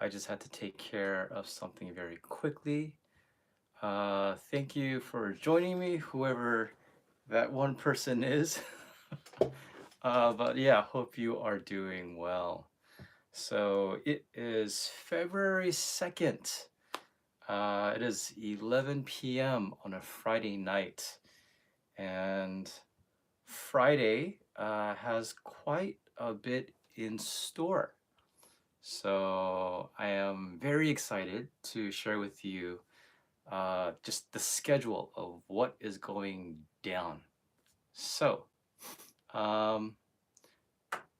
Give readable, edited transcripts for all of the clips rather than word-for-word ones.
I just had to take care of something very quickly. Thank you for joining me, whoever that one person is. But yeah, hope you are doing well. So it is February 2nd. It is 11 p.m. on a Friday night. And Friday has quite a bit in store. So I am very excited to share with you just the schedule of what is going down. So, um,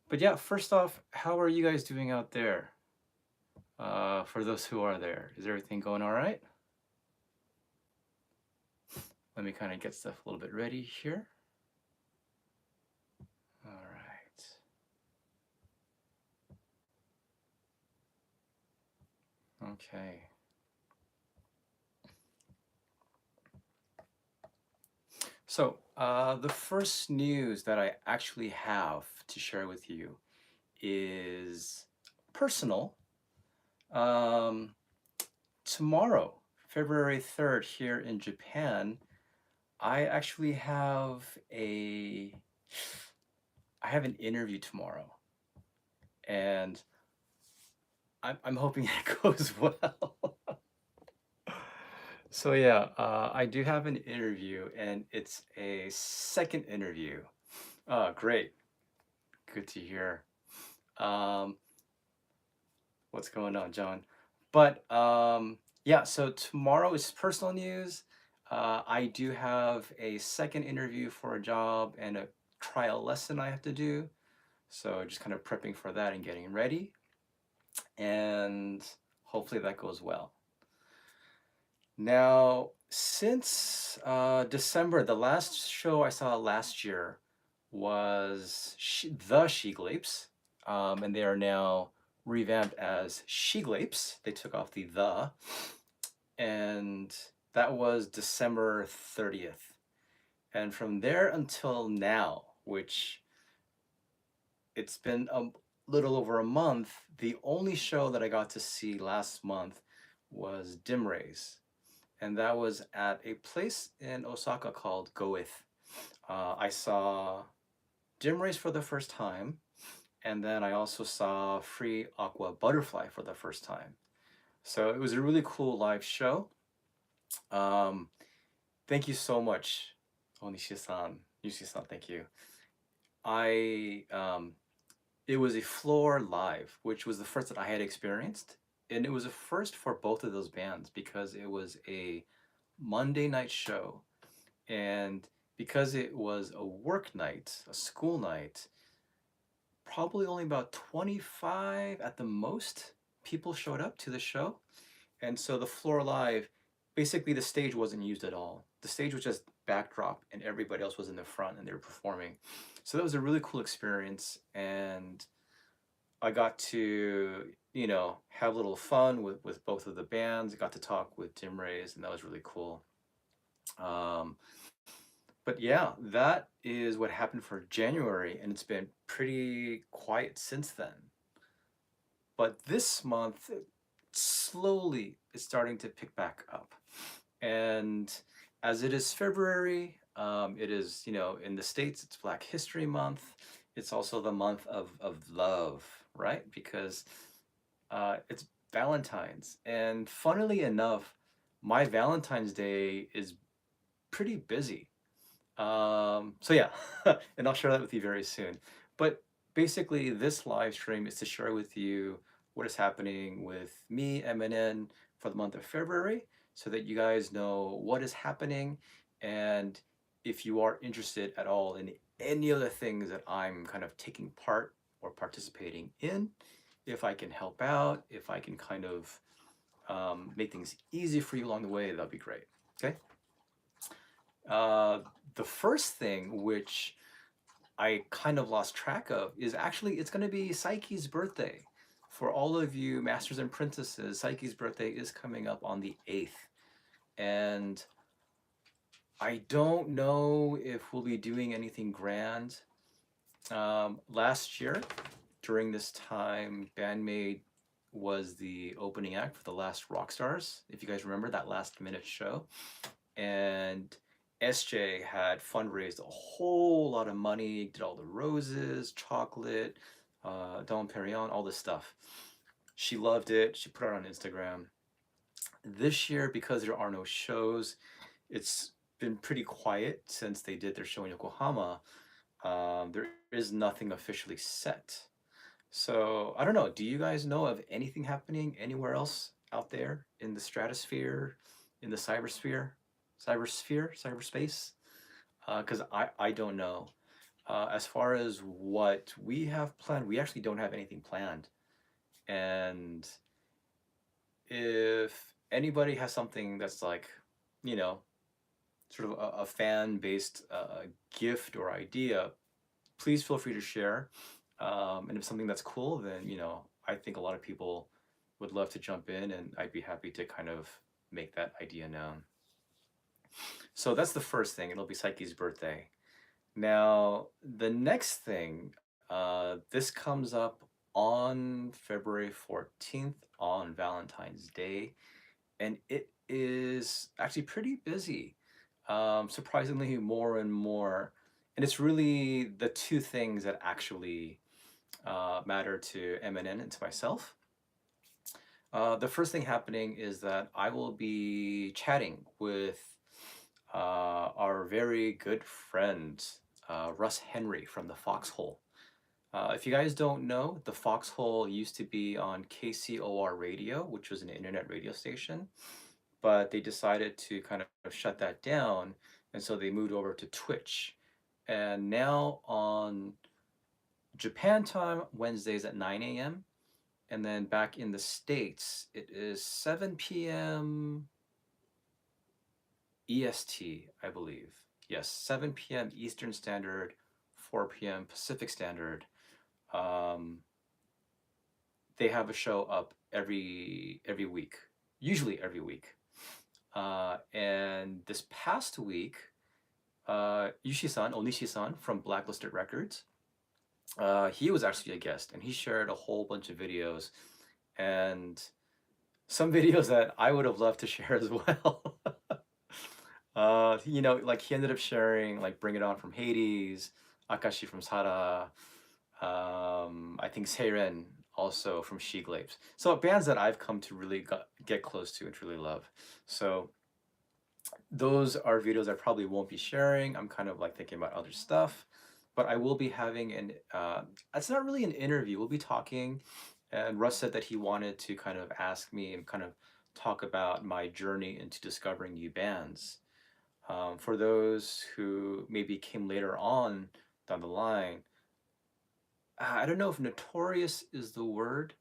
but yeah, first off, how are you guys doing out there? For those who are there, is everything going all right? Let me kind of get stuff a little bit ready here. All right. Okay. So, the first news that I actually have to share with you is personal. Um, Tomorrow, February 3rd, here in Japan, I actually I have an interview tomorrow, and I'm hoping it goes well. So yeah, I do have an interview, and it's a second interview. Great, good to hear. Um, what's going on, John? But yeah, so tomorrow is personal news. I do have a second interview for a job and a trial lesson I have to do. So just kind of prepping for that and getting ready. And hopefully that goes well. Now, since December, the last show I saw last year was The She-Glapes, and they are now revamped as She-Glapes. They took off the, and that was December 30th. And from there until now, which it's been a little over a month, the only show that I got to see last month was Dim Rays, and that was at a place in Osaka called Goeth. I saw Dim Rays for the first time, and then I also saw Free Aqua Butterfly for the first time. So it was a really cool live show. Um, Thank you so much, Onishi-san, Yushi-san, thank you. I It was a floor live, which was the first that I had experienced, and it was a first for both of those bands because it was a Monday night show, and because it was a work night, a school night, probably only about 25 at the most people showed up to the show. And so the floor live, basically the stage wasn't used at all. The stage was just backdrop and everybody else was in the front and they were performing. So that was a really cool experience, and I got to, have a little fun with both of the bands. I got to talk with Tim Rays, and that was really cool. Um, but yeah, that is what happened for January, and it's been pretty quiet since then. But this month, slowly, it's starting to pick back up. And as it is February, it is, in the States, it's Black History Month. It's also the month of love, right? Because it's Valentine's. And funnily enough, my Valentine's Day is pretty busy. So yeah, and I'll share that with you very soon. But basically, this live stream is to share with you what is happening with me, MNN, for the month of February, so that you guys know what is happening, and if you are interested at all in any of the things that I'm kind of taking part or participating in, if I can help out, if I can kind of make things easy for you along the way, that'd be great. Okay. Uh, the first thing, which I kind of lost track of, is actually it's going to be Psyche's birthday. For all of you Masters and Princesses, Psyche's birthday is coming up on the 8th. And I don't know if we'll be doing anything grand. Last year, during this time, Bandmade was the opening act for the last Rock Stars. If you guys remember that last minute show, and SJ had fundraised a whole lot of money, did all the roses, chocolate, Dom Perignon, all this stuff. She loved it. She put it on Instagram. This year, because there are no shows, it's been pretty quiet since they did their show in Yokohama. There is nothing officially set. So I don't know. Do you guys know of anything happening anywhere else out there in the stratosphere, in the cyberspace? Because I don't know. As far as what we have planned, we actually don't have anything planned. And if anybody has something that's like, you know, sort of a fan based gift or idea, please feel free to share. And if something that's cool, then, I think a lot of people would love to jump in and I'd be happy to kind of make that idea known. So that's the first thing. It'll be Psyche's birthday. Now, the next thing, this comes up on February 14th on Valentine's Day, and it is actually pretty busy, surprisingly more and more. And it's really the two things that actually matter to MNN and to myself. The first thing happening is that I will be chatting with our very good friend, Russ Henry from the Foxhole. If you guys don't know, the Foxhole used to be on KCOR Radio, which was an internet radio station, but they decided to kind of shut that down, and so they moved over to Twitch. And now on Japan time, Wednesdays at 9 a.m., and then back in the States, it is 7 p.m. EST, I believe. Yes, 7 p.m. Eastern Standard, 4 p.m. Pacific Standard. They have a show up every week, usually every week. And this past week, Onishi-san from Blacklisted Records, he was actually a guest, and he shared a whole bunch of videos, and some videos that I would have loved to share as well. Like he ended up sharing like Bring It On from Hades, Akashi from Sara, I think Seiren also from She Glapes. So bands that I've come to really get close to and truly love. So those are videos I probably won't be sharing. I'm kind of like thinking about other stuff, but I will be having it's not really an interview. We'll be talking, and Russ said that he wanted to kind of ask me and kind of talk about my journey into discovering new bands. For those who maybe came later on down the line, I don't know if notorious is the word,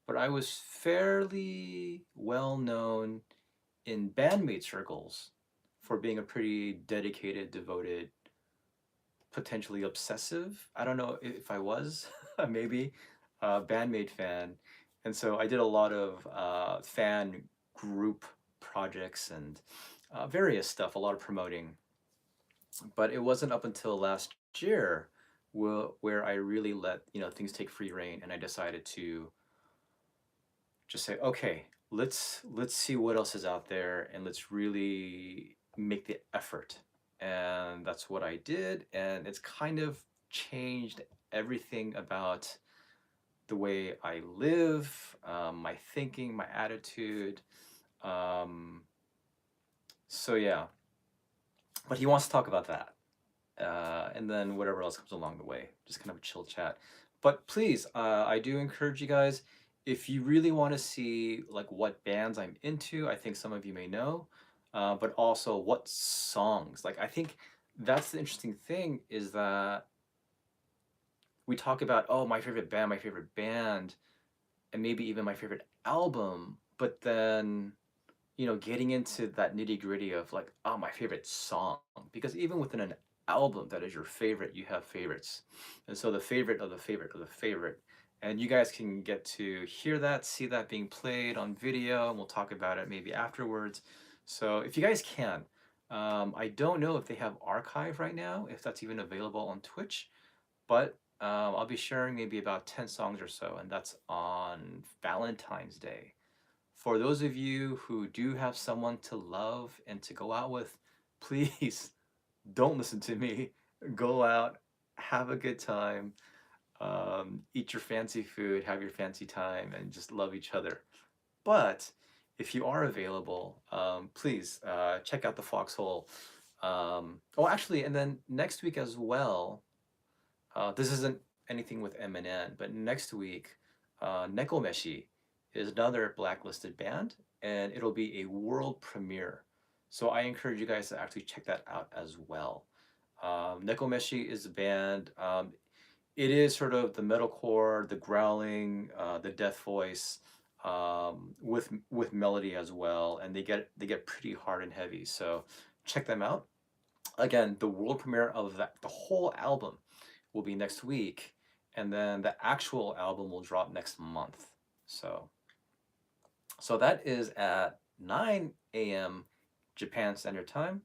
but I was fairly well known in bandmate circles for being a pretty dedicated, devoted, potentially obsessive, I don't know if I was, maybe, bandmate fan. And so I did a lot of fan group projects and various stuff, a lot of promoting. But it wasn't up until last year where I really let things take free reign, and I decided to just say, okay, let's see what else is out there, and let's really make the effort. And that's what I did, and it's kind of changed everything about the way I live, my thinking, my attitude. So yeah, but he wants to talk about that. And then whatever else comes along the way, just kind of a chill chat. But please, I do encourage you guys, if you really want to see like what bands I'm into, I think some of you may know, but also what songs. Like I think that's the interesting thing, is that we talk about, oh, my favorite band, and maybe even my favorite album, but then getting into that nitty gritty of like, oh, my favorite song, because even within an album that is your favorite, you have favorites, and so the favorite of the favorite of the favorite, and you guys can get to hear that, see that being played on video, and we'll talk about it maybe afterwards. So if you guys can, I don't know if they have archive right now, if that's even available on Twitch, but I'll be sharing maybe about 10 songs or so, and that's on Valentine's Day. For those of you who do have someone to love and to go out with, please don't listen to me. Go out, have a good time, eat your fancy food, have your fancy time, and just love each other. But if you are available, please check out the Foxhole. Oh, actually, and then next week as well, this isn't anything with MNN, but next week, Nekomeshi is another blacklisted band, and it'll be a world premiere. So I encourage you guys to actually check that out as well. Nekomeshi is a band. It is sort of the metalcore, the growling, the death voice, with melody as well, and they get pretty hard and heavy. So check them out. Again, the world premiere of the whole album will be next week, and then the actual album will drop next month. So that is at 9 a.m. Japan Standard Time,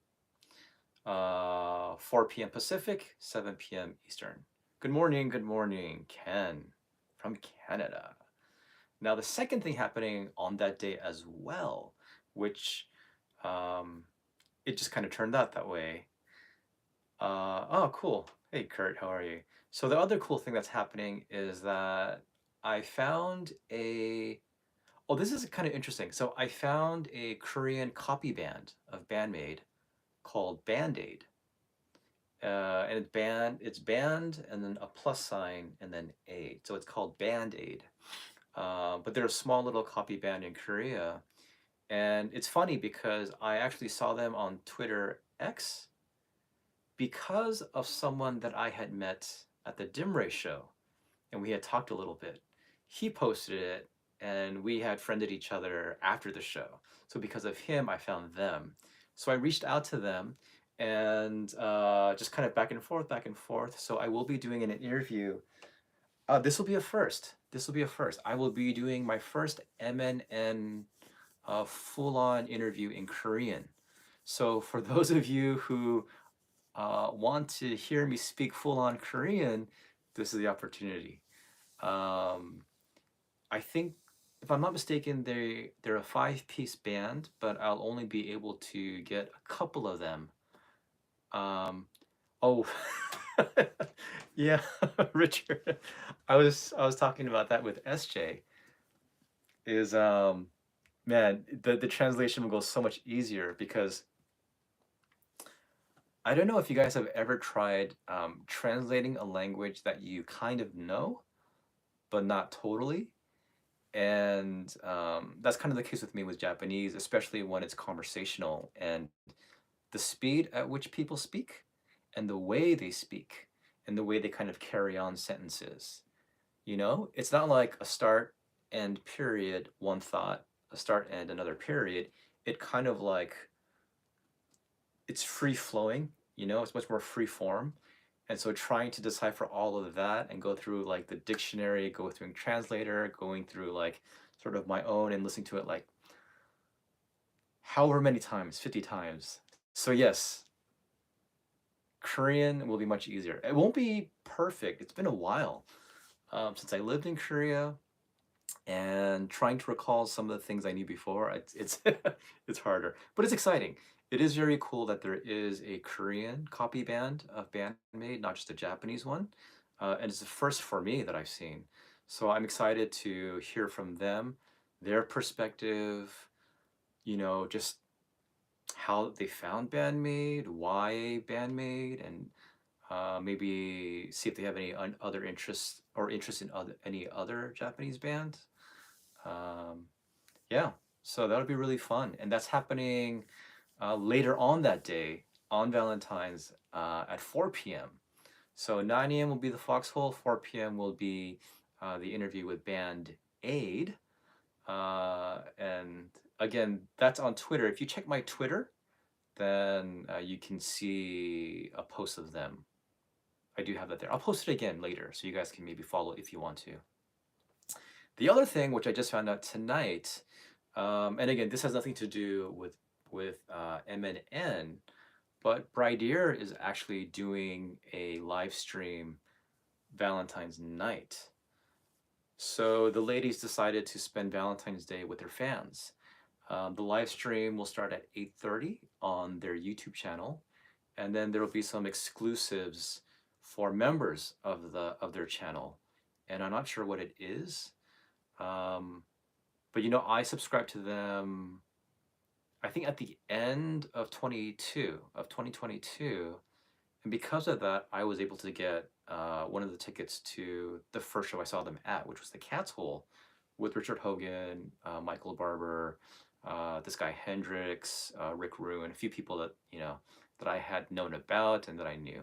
4 p.m. Pacific, 7 p.m. Eastern. Good morning, Ken from Canada. Now, the second thing happening on that day as well, which um, it just kind of turned out that way. Oh, cool. Hey, Kurt, how are you? So the other cool thing that's happening is that I found a. Oh, this is kind of interesting. So I found a Korean copy band of Bandmade called Band Aid. And it's band and then a plus sign and then aid. So it's called Band Aid. But they're a small little copy band in Korea. And it's funny because I actually saw them on Twitter X because of someone that I had met at the Dimray show, and we had talked a little bit. He posted it, and we had friended each other after the show. So because of him, I found them. So I reached out to them, and just kind of back and forth, back and forth. So I will be doing an interview. This will be a first. This will be a first. I will be doing my first MNN full-on interview in Korean. So for those of you who want to hear me speak full-on Korean, this is the opportunity. Um, I think, if I'm not mistaken, they're a five-piece band, but I'll only be able to get a couple of them. Oh, yeah, Richard. I was talking about that with SJ. Is man, the translation will go so much easier because I don't know if you guys have ever tried translating a language that you kind of know, but not totally. And that's kind of the case with me with Japanese, especially when it's conversational and the speed at which people speak and the way they speak and the way they kind of carry on sentences. It's not like a start, end, period, one thought, a start, end, another period. It kind of like it's free flowing, it's much more free form. And so trying to decipher all of that and go through like the dictionary, go through translator, going through like sort of my own and listening to it like however many times, 50 times. So yes, Korean will be much easier. It won't be perfect. It's been a while since I lived in Korea, and trying to recall some of the things I knew before, it's it's harder, but it's exciting. It is very cool that there is a Korean copy band of Bandmade, not just a Japanese one, and it's the first for me that I've seen. So I'm excited to hear from them, their perspective, just how they found Bandmade, why Bandmade, and maybe see if they have any other interests or interest in any other Japanese band. Um, yeah, so that'll be really fun. And that's happening later on that day on Valentine's at 4 p.m. So 9 a.m. will be the Foxhole, 4 p.m. will be the interview with Band Aid. And again, that's on Twitter. If you check my Twitter, then you can see a post of them. I do have that there. I'll post it again later so you guys can maybe follow if you want to. The other thing, which I just found out tonight, and again, this has nothing to do with MNN, but Bridear is actually doing a live stream Valentine's night. So the ladies decided to spend Valentine's Day with their fans. The live stream will start at 8:30 on their YouTube channel, and then there will be some exclusives for members of their channel. And I'm not sure what it is, um, but I subscribed to them. I think at the end of 2022, and because of that, I was able to get one of the tickets to the first show I saw them at, which was the Cat's Hole, with Richard Hogan, Michael Barber, this guy Hendrix, Rick Rue, and a few people that that I had known about and that I knew.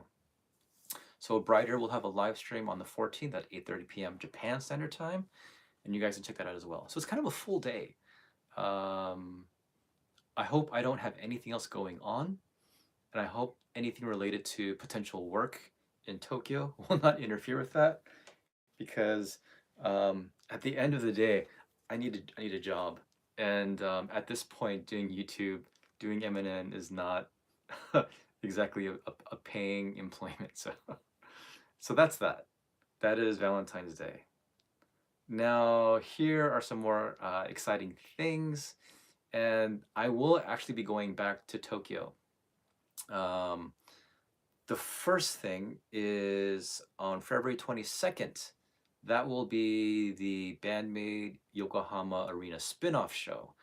So Bridear will have a live stream on the 14th at 8:30 p.m. Japan Standard Time, and you guys can check that out as well. So it's kind of a full day. Um, I hope I don't have anything else going on, and I hope anything related to potential work in Tokyo will not interfere with that, because at the end of the day, I need a job, and at this point, doing YouTube, doing MNN is not exactly a paying employment. So that's that. That is Valentine's Day. Now here are some more exciting things, and I will actually be going back to Tokyo. Um, the first thing is on February 22nd. That will be the Bandmade Yokohama Arena spin-off show.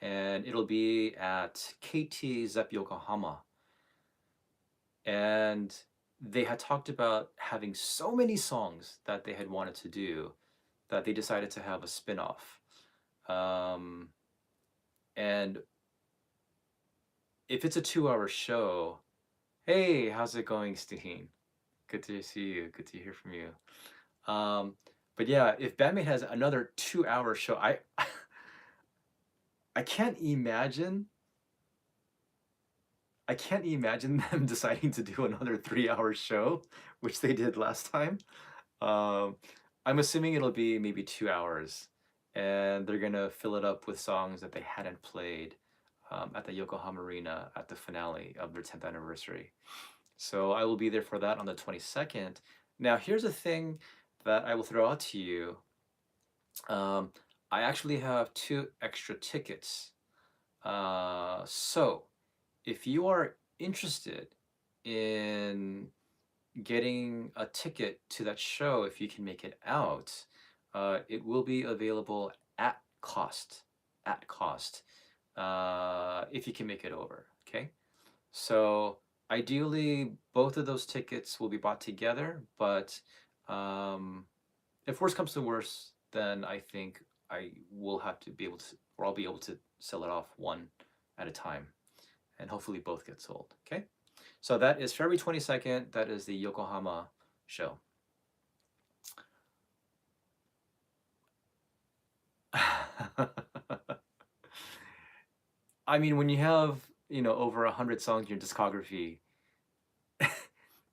And it'll be at KT Zep Yokohama. And they had talked about having so many songs that they had wanted to do that they decided to have a spin-off. And if it's a 2-hour show, hey, how's it going, Steen? Good to see you. Good to hear from you. But yeah, if Bandmate has another 2-hour show, I can't imagine. I can't imagine them deciding to do another 3-hour show, which they did last time. I'm assuming it'll be maybe 2 hours, and they're gonna fill it up with songs that they hadn't played at the Yokohama Arena at the finale of their 10th anniversary. So I will be there for that on the 22nd. Now, here's a thing that I will throw out to you. I actually have 2 extra tickets. So if you are interested in getting a ticket to that show, if you can make it out, it will be available at cost. At cost, if you can make it over. Okay, so ideally, both of those tickets will be bought together. But if worst comes to worst, then I think I will have to be able to, or I'll be able to sell it off one at a time, and hopefully both get sold. Okay, so that is February 22nd. That is the Yokohama show. I mean, when you have over 100 songs in your discography,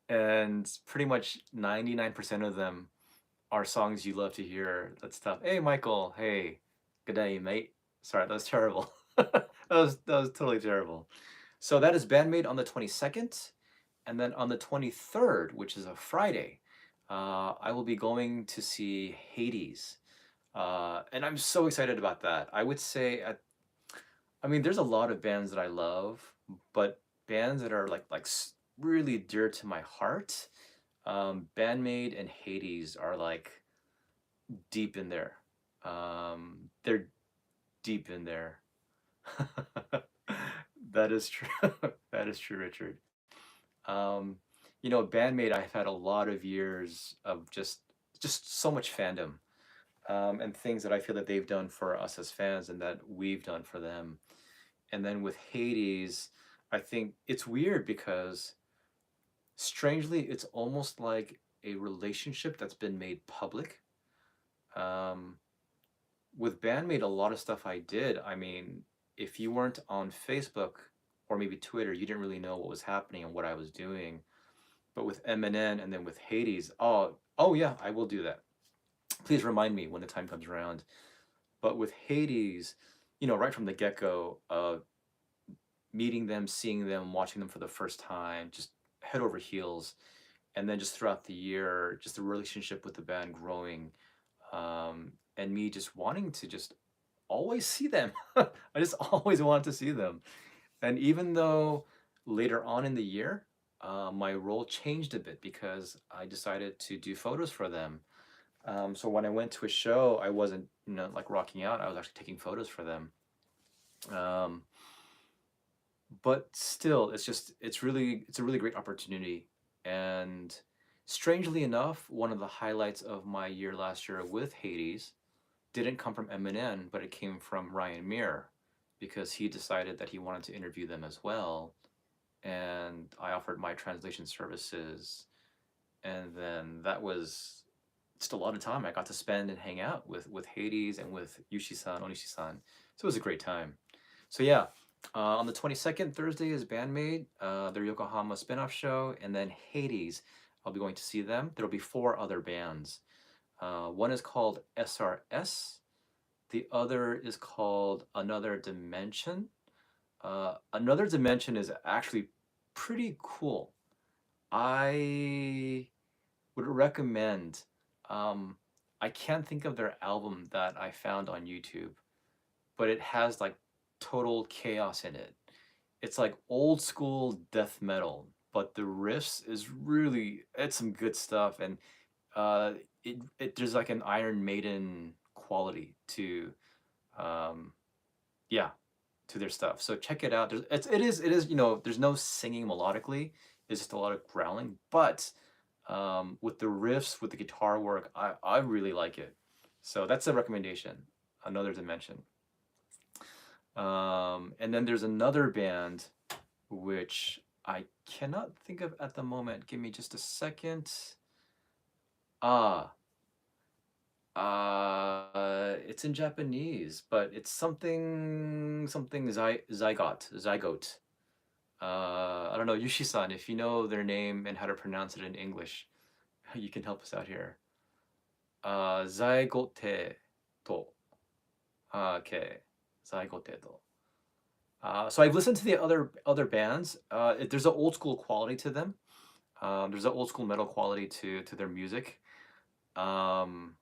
and pretty much 99% of them are songs you love to hear, that's tough. Hey, Michael. Hey, good day, mate. Sorry, that was terrible. That was totally terrible. So that is Bandmade on the 22nd, and then on the 23rd, which is a Friday, I will be going to see Hades, and I'm so excited about that. I would say, I mean, there's a lot of bands that I love, but bands that are like really dear to my heart, Bandmade and Hades are like deep in there. They're deep in there. That is true. That is true, Richard. Bandmate, I've had a lot of years of just so much fandom, and things that I feel that they've done for us as fans and that we've done for them. And then with Hades, I think it's weird because strangely, it's almost like a relationship that's been made public. Um, with Bandmate, a lot of stuff I did, I mean, if you weren't on Facebook or maybe Twitter, you didn't really know what was happening and what I was doing. But with MNN and then with Hades, oh yeah, I will do that. Please remind me when the time comes around. But with Hades, right from the get-go, meeting them, seeing them, watching them for the first time, just head over heels. and then just throughout the year, just the relationship with the band growing, and me just wanting to just always see them. I just always wanted to see them. And even though later on in the year, my role changed a bit because I decided to do photos for them. So when I went to a show, I wasn't, like rocking out. I was actually taking photos for them. Um, but still, it's a really great opportunity. And strangely enough, one of the highlights of my year last year with Hades didn't come from MNN, but it came from Ryan Muir because he decided that he wanted to interview them as well. And I offered my translation services. And then that was just a lot of time I got to spend and hang out with Hades and with Yushi-san, Onishi-san. So it was a great time. So yeah, on the 22nd, Thursday is Bandmade, their Yokohama spin-off show, and then Hades, I'll be going to see them. There'll be 4 other bands. One is called SRS, the other is called Another Dimension. Another Dimension is actually pretty cool. I would recommend, um, I can't think of their album that I found on YouTube, but it has like total chaos in it. It's like old school death metal, but the riffs is really, it's some good stuff. And uh, there's like an Iron Maiden quality to, um, yeah, to their stuff. So check it out. It is, there's no singing melodically. It's just a lot of growling, but with the riffs, with the guitar work, I really like it. So that's a recommendation. Another Dimension. And then there's another band which I cannot think of at the moment. Give me just a second. Ah, it's in Japanese, but it's something zygote. I don't know, Yushi-san, if you know their name and how to pronounce it in English, you can help us out here. Zygote to. Okay, zygote to. So I've listened to the other bands. There's an old school quality to them. There's an old school metal quality to their music. Um,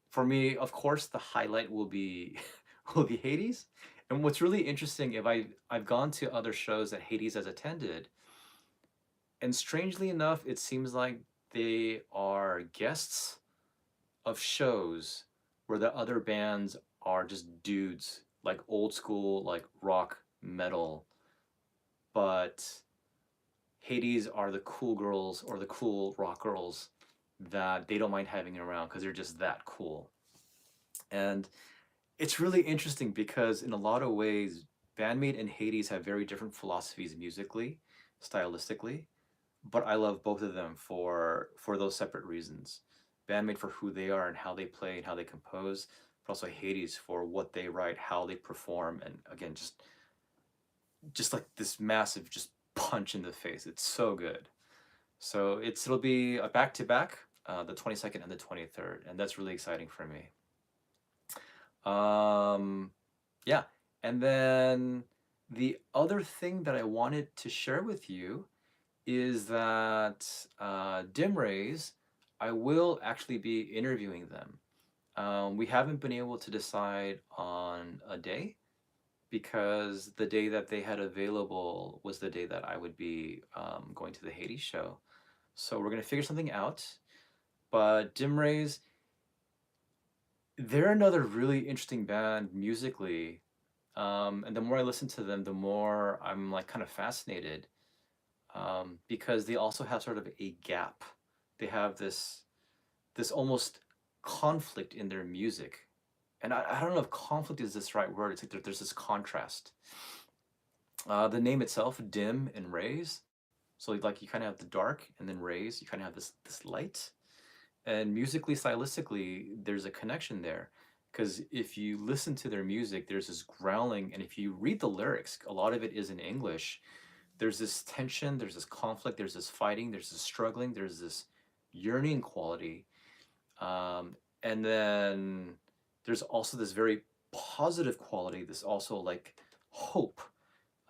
for me, of course, the highlight will be will be Hades. And what's really interesting, if I've gone to other shows that Hades has attended, and strangely enough, it seems like they are guests of shows where the other bands are just dudes, like old school, like rock metal, but Hades are the cool girls or the cool rock girls that they don't mind having around because they're just that cool. And it's really interesting because in a lot of ways, Bandmate and Hades have very different philosophies musically, stylistically, but I love both of them for those separate reasons. Bandmate for who they are and how they play and how they compose, but also Hades for what they write, how they perform, and again, just like this massive just punch in the face. It's so good. So it'll be a back to back, the 22nd and the 23rd, and that's really exciting for me. Yeah, and then the other thing that I wanted to share with you is that Dim Rays, I will actually be interviewing them. We haven't been able to decide on a day because the day that they had available was the day that I would be going to the Hades show. So we're gonna figure something out. But Dim Rays, they're another really interesting band musically. And the more I listen to them, the more I'm like kind of fascinated because they also have sort of a gap. They have this almost conflict in their music. And I don't know if conflict is this right word. It's like there's this contrast. The name itself, dim and rays. So like you kind of have the dark and then rays. You kind of have this light. And musically, stylistically, there's a connection there. Because if you listen to their music, there's this growling, and if you read the lyrics, a lot of it is in English. There's this tension, there's this conflict, there's this fighting, there's this struggling, there's this yearning quality. And then there's also this very positive quality, this also like hope.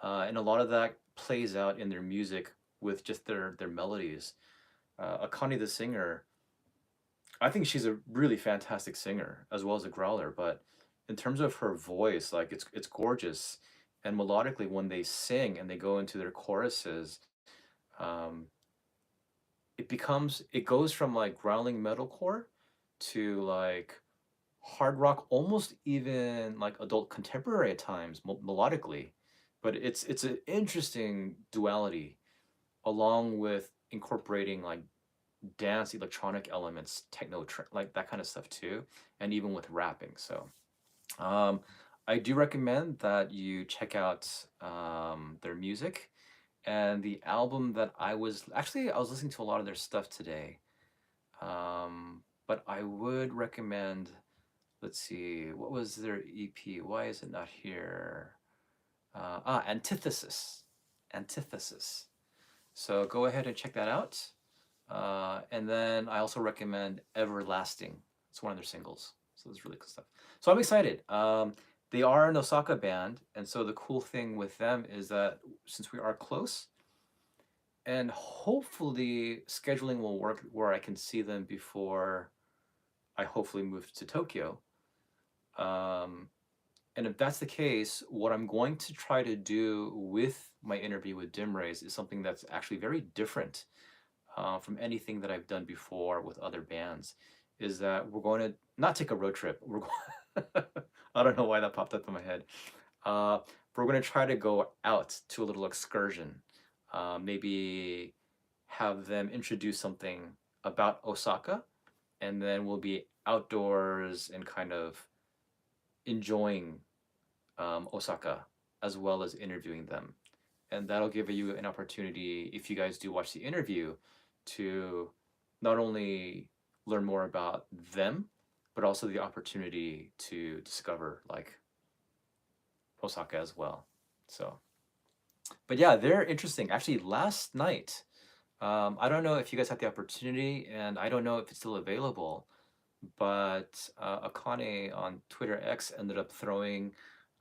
And a lot of that plays out in their music with just their melodies. Akane the singer, I think she's a really fantastic singer as well as a growler, but in terms of her voice, like it's gorgeous. And melodically, when they sing and they go into their choruses, um, it goes from like growling metalcore to like hard rock, almost even like adult contemporary at times, melodically. But it's an interesting duality, along with incorporating like dance, electronic elements, techno, like that kind of stuff too, and even with rapping. So um, I do recommend that you check out their music. And the album that I was listening to a lot of their stuff today. But I would recommend, let's see, what was their EP? Why is it not here? Antithesis. Antithesis. So go ahead and check that out. And then I also recommend Everlasting. It's one of their singles. So it's really cool stuff. So I'm excited. They are an Osaka band. And so the cool thing with them is that since we are close, and hopefully scheduling will work where I can see them before I hopefully move to Tokyo. Um, and if that's the case, what I'm going to try to do with my interview with Dim Rays is something that's actually very different from anything that I've done before with other bands. Is that we're going to not take a road trip. We're going I don't know why that popped up in my head. Uh, we're going to try to go out to a little excursion. Maybe have them introduce something about Osaka, and then we'll be outdoors and kind of enjoying Osaka as well as interviewing them. And that'll give you an opportunity, if you guys do watch the interview, to not only learn more about them, but also the opportunity to discover like Osaka as well. So, but yeah, they're interesting. Actually, last night, I don't know if you guys had the opportunity, and I don't know if it's still available, but Akane on Twitter X ended up throwing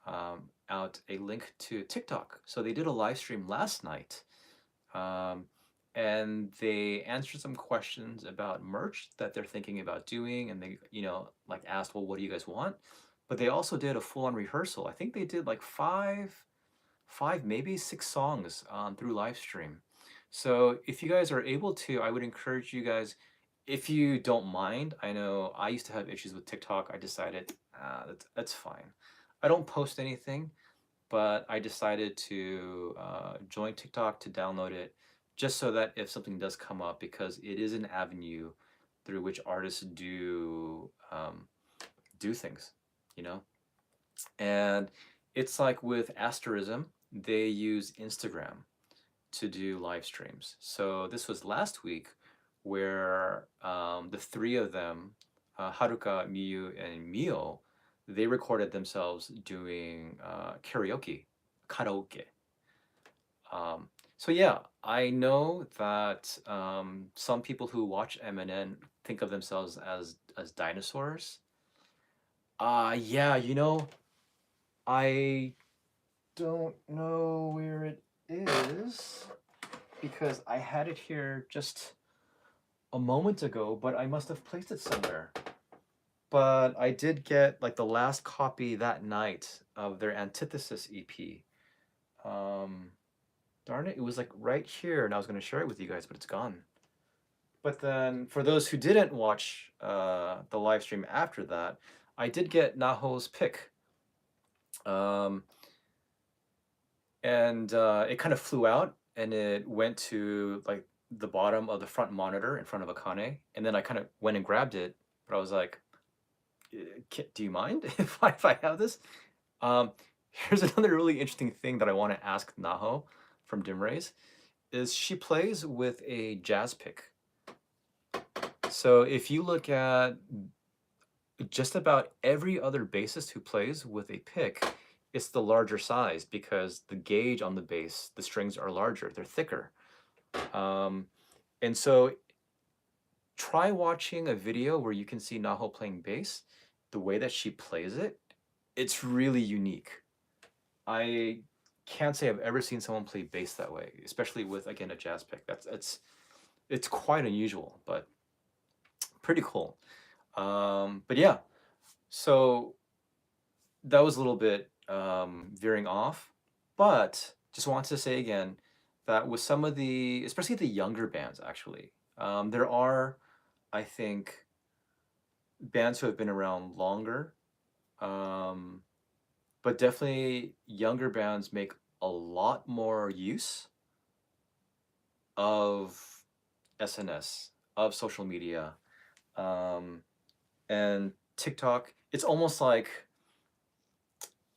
out a link to TikTok. So they did a live stream last night, um, and they answered some questions about merch that they're thinking about doing, and they, like asked, well, what do you guys want? But they also did a full-on rehearsal. I think they did like five, maybe six songs through live stream. So if you guys are able to, I would encourage you guys, if you don't mind. I know I used to have issues with TikTok. I decided that's fine. I don't post anything, but I decided to join TikTok to download it, just so that if something does come up, because it is an avenue through which artists do things, you know. And it's like with Asterism, they use Instagram to do live streams. So this was last week where the three of them, Haruka, Miyu, and Mio, they recorded themselves doing karaoke. So yeah, I know that some people who watch MNN think of themselves as dinosaurs. Yeah, I don't know where it is because I had it here just a moment ago, but I must have placed it somewhere. But I did get like the last copy that night of their Antithesis EP. Um, Darn it, it was like right here, and I was going to share it with you guys, but it's gone. But then for those who didn't watch the live stream after that, I did get Naho's pick. Um, and it kind of flew out and it went to like the bottom of the front monitor in front of Akane, and then I kind of went and grabbed it, but I was like, do you mind if I have this? um, Here's another really interesting thing that I want to ask Naho from Dim Rays, is she plays with a jazz pick. So if you look at just about every other bassist who plays with a pick, it's the larger size because the gauge on the bass, the strings are larger, they're thicker. And so try watching a video where you can see Naho playing bass. The way that she plays it, it's really unique. I can't say I've ever seen someone play bass that way, especially with, again, a jazz pick. That's It's quite unusual, but pretty cool. But yeah, so that was a little bit veering off, but just wanted to say again that with some of the, especially the younger bands, actually, there are, I think, bands who have been around longer, um, but definitely younger bands make a lot more use of SNS, of social media, um, and TikTok. It's almost like,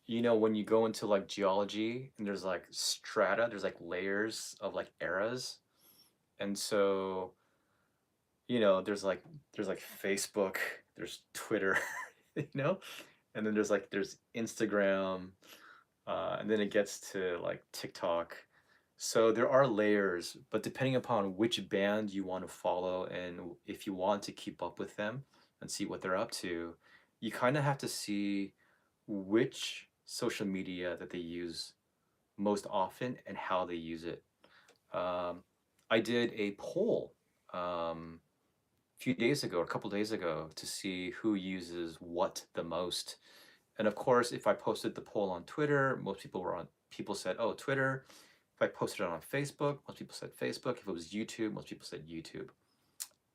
when you go into like geology and there's like strata, there's like layers of like eras. And so, there's like Facebook, there's Twitter, you know, and then there's Instagram, and then it gets to like TikTok. So there are layers, but depending upon which band you want to follow and if you want to keep up with them and see what they're up to, you kind of have to see which social media that they use most often and how they use it. Um, I did a poll a few days ago, or a couple days ago, to see who uses what the most. And of course, if I posted the poll on Twitter, people said, "Oh, Twitter." If I posted it on Facebook, most people said Facebook. If it was YouTube, most people said YouTube.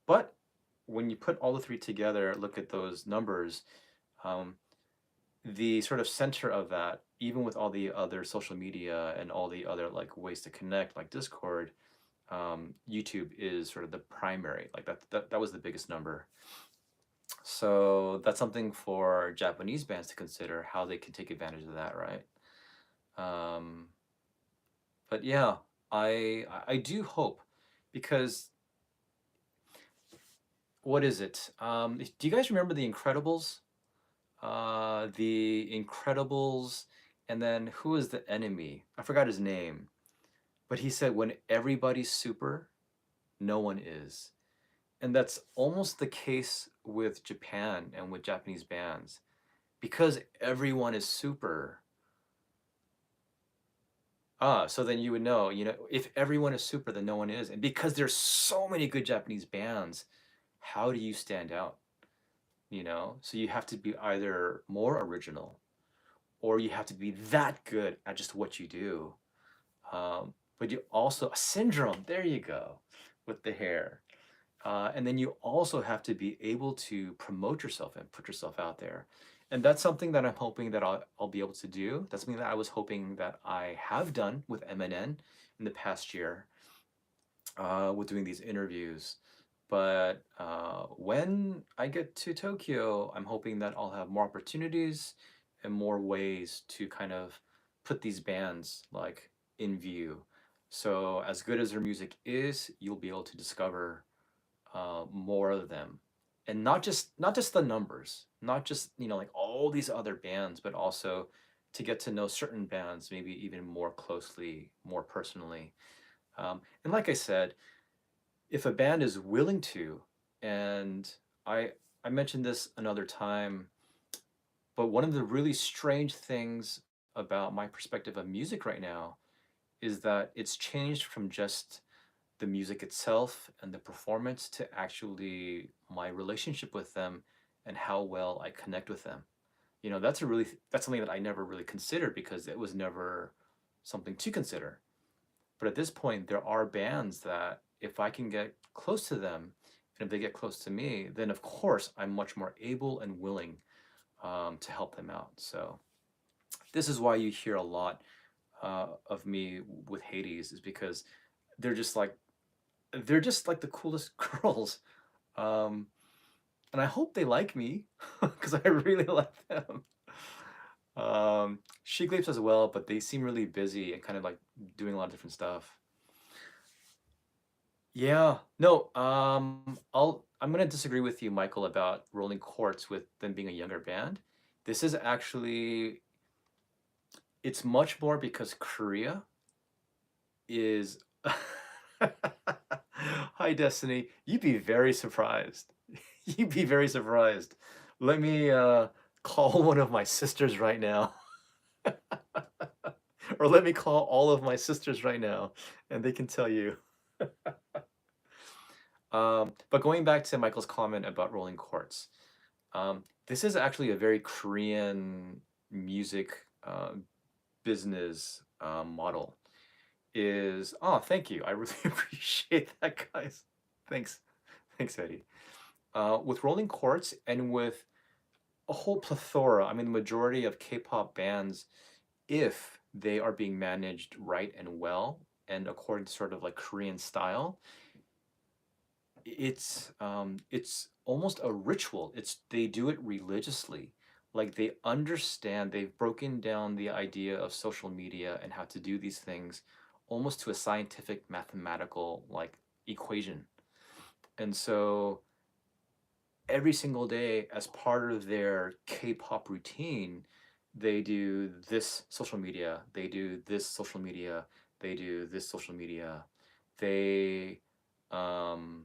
But when you put all the three together, look at those numbers, um, the sort of center of that, even with all the other social media and all the other like ways to connect, like Discord, YouTube is sort of the primary. Like that was the biggest number. So that's something for Japanese bands to consider how they can take advantage of that, right? Um, but yeah, I do hope, because what is it? Do you guys remember The Incredibles? The Incredibles, and then who is the enemy? I forgot his name, but he said, "When everybody's super, no one is." And that's almost the case with Japan and with Japanese bands. Because everyone is super, so then you would know, if everyone is super, then no one is. And because there's so many good Japanese bands, how do you stand out? So you have to be either more original, or you have to be that good at just what you do. But you also, a syndrome, there you go, with the hair. And then you also have to be able to promote yourself and put yourself out there. And that's something that I'm hoping that I'll be able to do. That's something that I was hoping that I have done with MNN in the past year, with doing these interviews. But when I get to Tokyo, I'm hoping that I'll have more opportunities and more ways to kind of put these bands like in view. So as good as their music is, you'll be able to discover more of them, and not just the numbers, not just like all these other bands, but also to get to know certain bands maybe even more closely, more personally. And like I said, if a band is willing to, and I I mentioned this another time, but one of the really strange things about my perspective of music right now is that it's changed from just the music itself and the performance to actually my relationship with them and how well I connect with them. That's something that I never really considered because it was never something to consider. But at this point, there are bands that if I can get close to them, and if they get close to me, then of course I'm much more able and willing to help them out. So this is why you hear a lot of me with Hades, is because they're just like they're just like the coolest girls. Um, and I hope they like me because I really like them. She Gleeps as well, but they seem really busy and kind of like doing a lot of different stuff. Yeah, no, I'm gonna disagree with you, Michael, about Rolling Quartz with them being a younger band. This is actually, it's much more because Korea is. Hi, Destiny. You'd be very surprised. You'd be very surprised. Let me call one of my sisters right now. Or let me call all of my sisters right now, and they can tell you. But going back to Michael's comment about rolling quartz, this is actually a very Korean music business model. Is oh, thank you. I really appreciate that, guys. Thanks, thanks, Eddie. With rolling quartz and with a whole plethora, I mean, the majority of K-pop bands, if they are being managed right and well, and according to sort of like Korean style, it's almost a ritual. It's they do it religiously. Like they understand, they've broken down the idea of social media and how to do these things almost to a scientific mathematical like equation. And so every single day as part of their K-pop routine, they do this social media, they do this social media, they do this social media. They um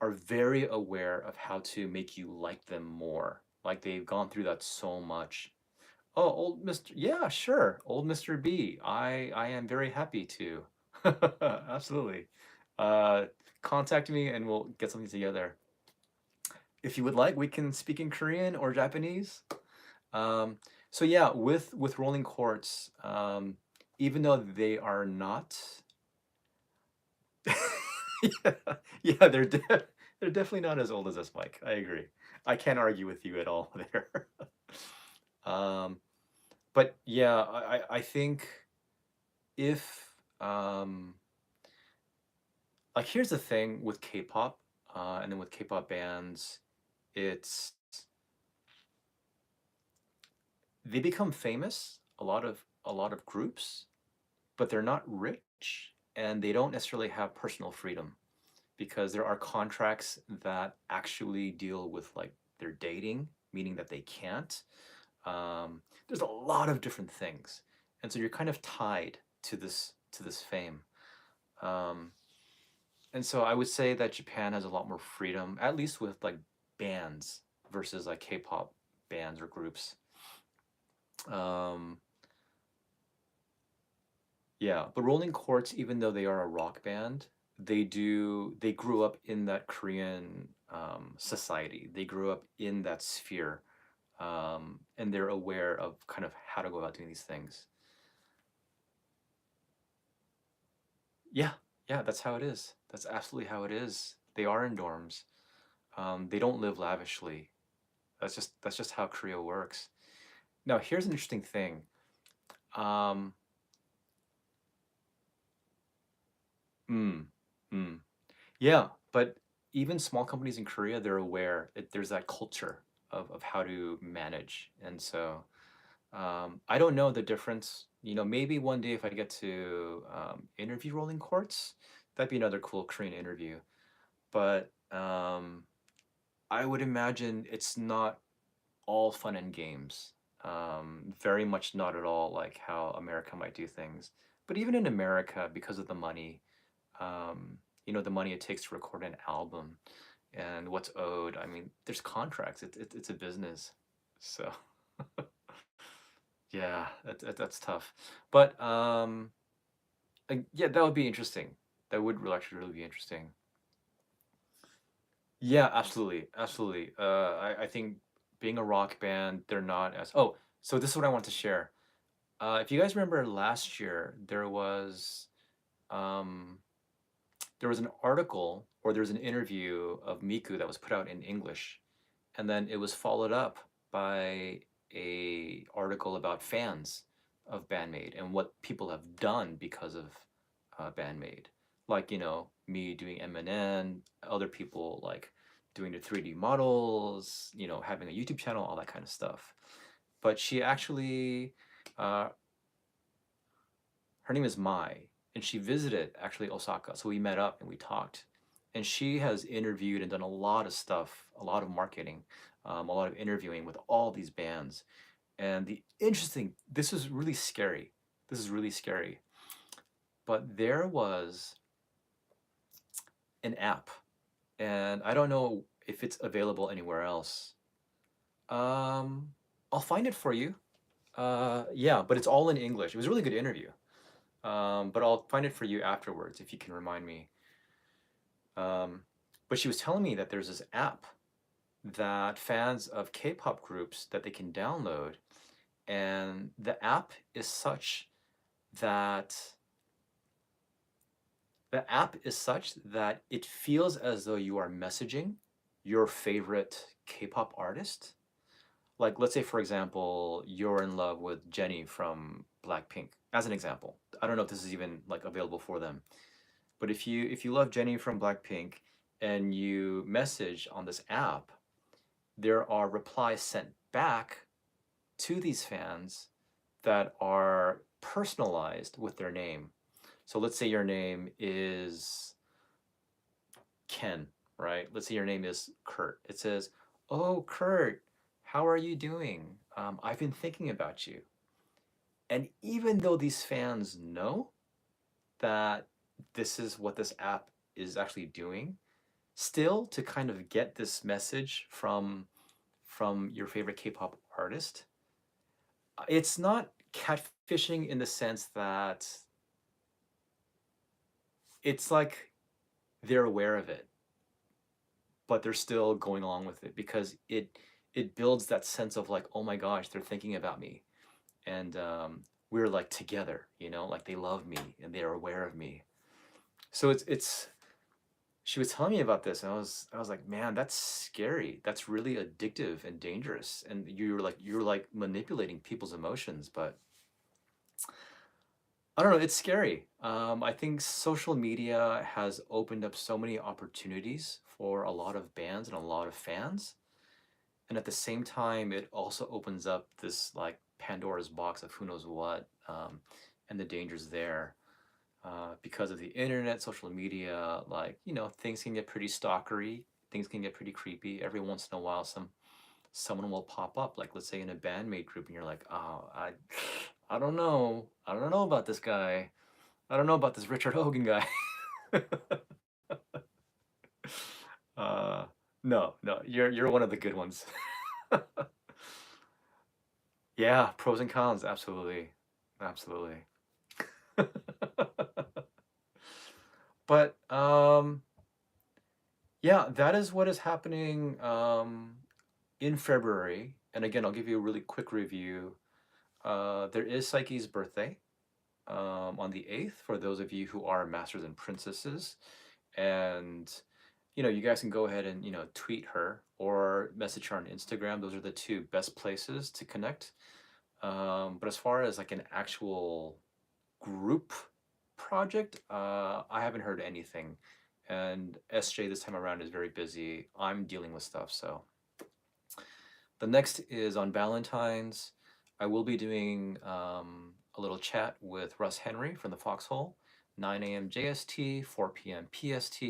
are very aware of how to make you like them more. Like they've gone through that so much. Oh, old Mr. Yeah, sure. Old Mr. B. I am very happy to. Absolutely. Uh, Contact me and we'll get something together. If you would like, we can speak in Korean or Japanese. Um, so yeah, with rolling quartz, even though they are not yeah, yeah, they're definitely not as old as us, Mike. I agree. I can't argue with you at all there. Um, but yeah, I think if like here's the thing with K-pop, and then with K-pop bands, it's they become famous, a lot of groups, but they're not rich and they don't necessarily have personal freedom because there are contracts that actually deal with like their dating, meaning that they can't. There's a lot of different things, and so you're kind of tied to this fame. Um, and so I would say that Japan has a lot more freedom, at least with like bands versus like K-pop bands or groups. Um, yeah, but Rolling Quartz, even though they are a rock band, they grew up in that Korean society. They grew up in that sphere, and they're aware of kind of how to go about doing these things. Yeah, yeah, that's how it is. That's absolutely how it is. They are in dorms. They don't live lavishly. That's just how Korea works. Now, here's an interesting thing. Um, mm, mm. Yeah, but even small companies in Korea, they're aware that there's that culture of how to manage. And so I don't know the difference. Maybe one day if I get to interview Rolling Quartz, that'd be another cool Korean interview. But I would imagine it's not all fun and games. Very much not at all like how America might do things. But even in America, because of the money, um, the money it takes to record an album and what's owed. I mean, there's contracts. It's a business. So yeah, that's tough. But yeah, that would be interesting. That would actually really be interesting. Yeah, absolutely, absolutely. I think being a rock band, they're not as. Oh, so this is what I want to share. If you guys remember last year, um, there was an article or there was an interview of Miku that was put out in English, and then it was followed up by a article about fans of Bandmade and what people have done because of Bandmade. Like, me doing MNN, other people like doing the 3D models, having a YouTube channel, all that kind of stuff. But she actually, uh, her name is Mai, and she visited actually Osaka. So we met up and we talked. And she has interviewed and done a lot of stuff, a lot of marketing, a lot of interviewing with all these bands. And this is really scary. This is really scary. But there was an app, and I don't know if it's available anywhere else. Um, I'll find it for you. Yeah, but it's all in English. It was a really good interview. But I'll find it for you afterwards if you can remind me. Um, But she was telling me that there's this app that fans of K-pop groups that they can download, and the app is such that it feels as though you are messaging your favorite K-pop artist. Like, let's say, for example, you're in love with Jennie from Blackpink, as an example. I don't know if this is even like available for them. But if you love Jennie from Blackpink and you message on this app, there are replies sent back to these fans that are personalized with their name. So let's say your name is Ken, right? Let's say your name is Kurt. It says, "Oh, Kurt, how are you doing? I've been thinking about you." And even though these fans know that this is what this app is actually doing, still to kind of get this message from your favorite K-pop artist, it's not catfishing in the sense that it's like they're aware of it, but they're still going along with it because it builds that sense of like, oh my gosh, they're thinking about me, and we're like together, like they love me and they're aware of me. So it's she was telling me about this, and I was like, man, that's scary. That's really addictive and dangerous, and you're like manipulating people's emotions. But I don't know, it's scary. I think social media has opened up so many opportunities for a lot of bands and a lot of fans. And at the same time, it also opens up this like Pandora's box of who knows what, and the dangers there. Because of the internet, social media, like, things can get pretty stalkery, things can get pretty creepy. Every once in a while, someone will pop up, like let's say in a bandmate group, and you're like, oh, I don't know about this guy. I don't know about this Richard Hogan guy. uh, no, no, you're one of the good ones. Yeah, pros and cons, absolutely, absolutely. But yeah, that is what is happening in February. And again, I'll give you a really quick review. There is Psyche's birthday on the 8th for those of you who are masters and princesses. And, you guys can go ahead and, tweet her or message her on Instagram. Those are the two best places to connect. But as far as like an actual group project, I haven't heard anything. And SJ this time around is very busy. I'm dealing with stuff, so. The next is on Valentine's. I will be doing a little chat with Russ Henry from the Foxhole, 9 a.m. JST, 4 p.m. PST,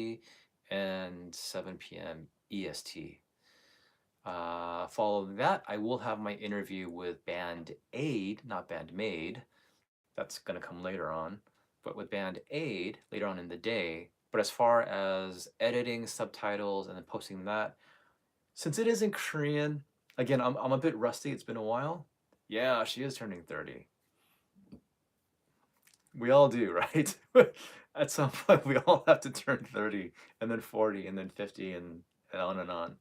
and 7 p.m. EST. Following that, I will have my interview with Band Aid, not Band Maid. That's going to come later on, but with Band Aid later on in the day. But as far as editing subtitles and then posting that, since it is in Korean, again, I'm a bit rusty. It's been a while. Yeah, she is turning 30. We all do, right? At some point, we all have to turn 30, and then 40, and then 50, and on and on.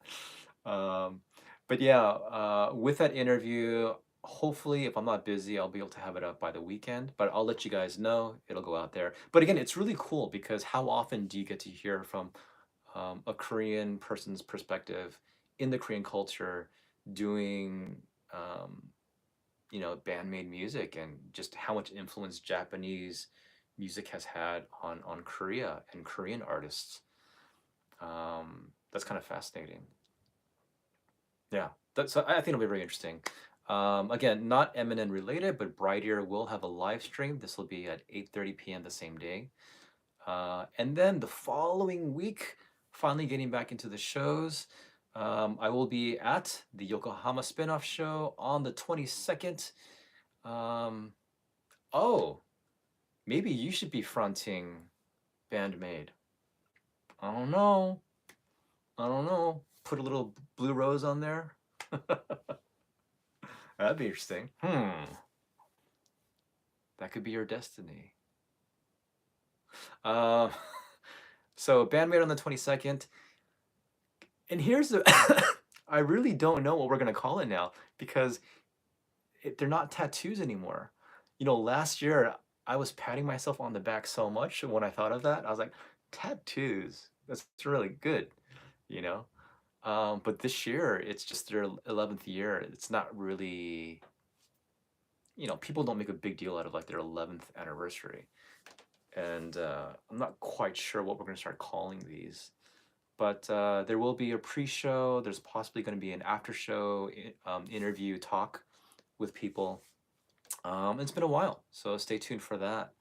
But yeah, with that interview, hopefully, if I'm not busy, I'll be able to have it up by the weekend. But I'll let you guys know. It'll go out there. But again, it's really cool because how often do you get to hear from a Korean person's perspective in the Korean culture doing, bandmade music, and just how much influence Japanese music has had on Korea and Korean artists. That's kind of fascinating. Yeah, so I think it'll be very interesting. Again, not MNN related, but Bridear will have a live stream. This will be at 8:30 p.m. the same day. And then the following week, finally getting back into the shows, I will be at the Yokohama spinoff show on the 22nd. Um, oh, maybe you should be fronting Bandmade. I don't know. I don't know. Put a little blue rose on there. That'd be interesting. That could be your destiny. Uh, so Bandmade on the 22nd. And here's the I really don't know what we're gonna call it now because they're not tattoos anymore. Last year I was patting myself on the back so much when I thought of that. I was like, tattoos. That's really good, you know. But this year it's just their 11th year. It's not really, people don't make a big deal out of like their 11th anniversary. And I'm not quite sure what we're gonna start calling these. But there will be a pre-show. There's possibly going to be an after-show interview talk with people. It's been a while, so stay tuned for that.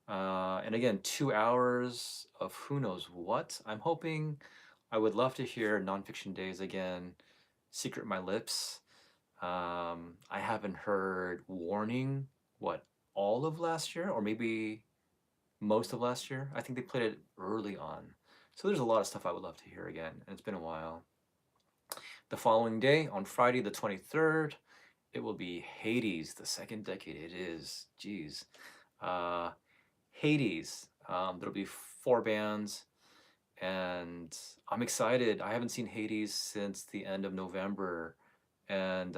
And again, 2 hours of who knows what. I'm hoping. I would love to hear Nonfiction Days again. Secret My Lips. I haven't heard Warning. What, all of last year, or maybe most of last year? I think they played it early on. So there's a lot of stuff I would love to hear again, and it's been a while. The following day, on Friday the 23rd, it will be Hades, the second decade. It is, geez. Uh, Hades. There'll be 4 bands, and I'm excited. I haven't seen Hades since the end of November, and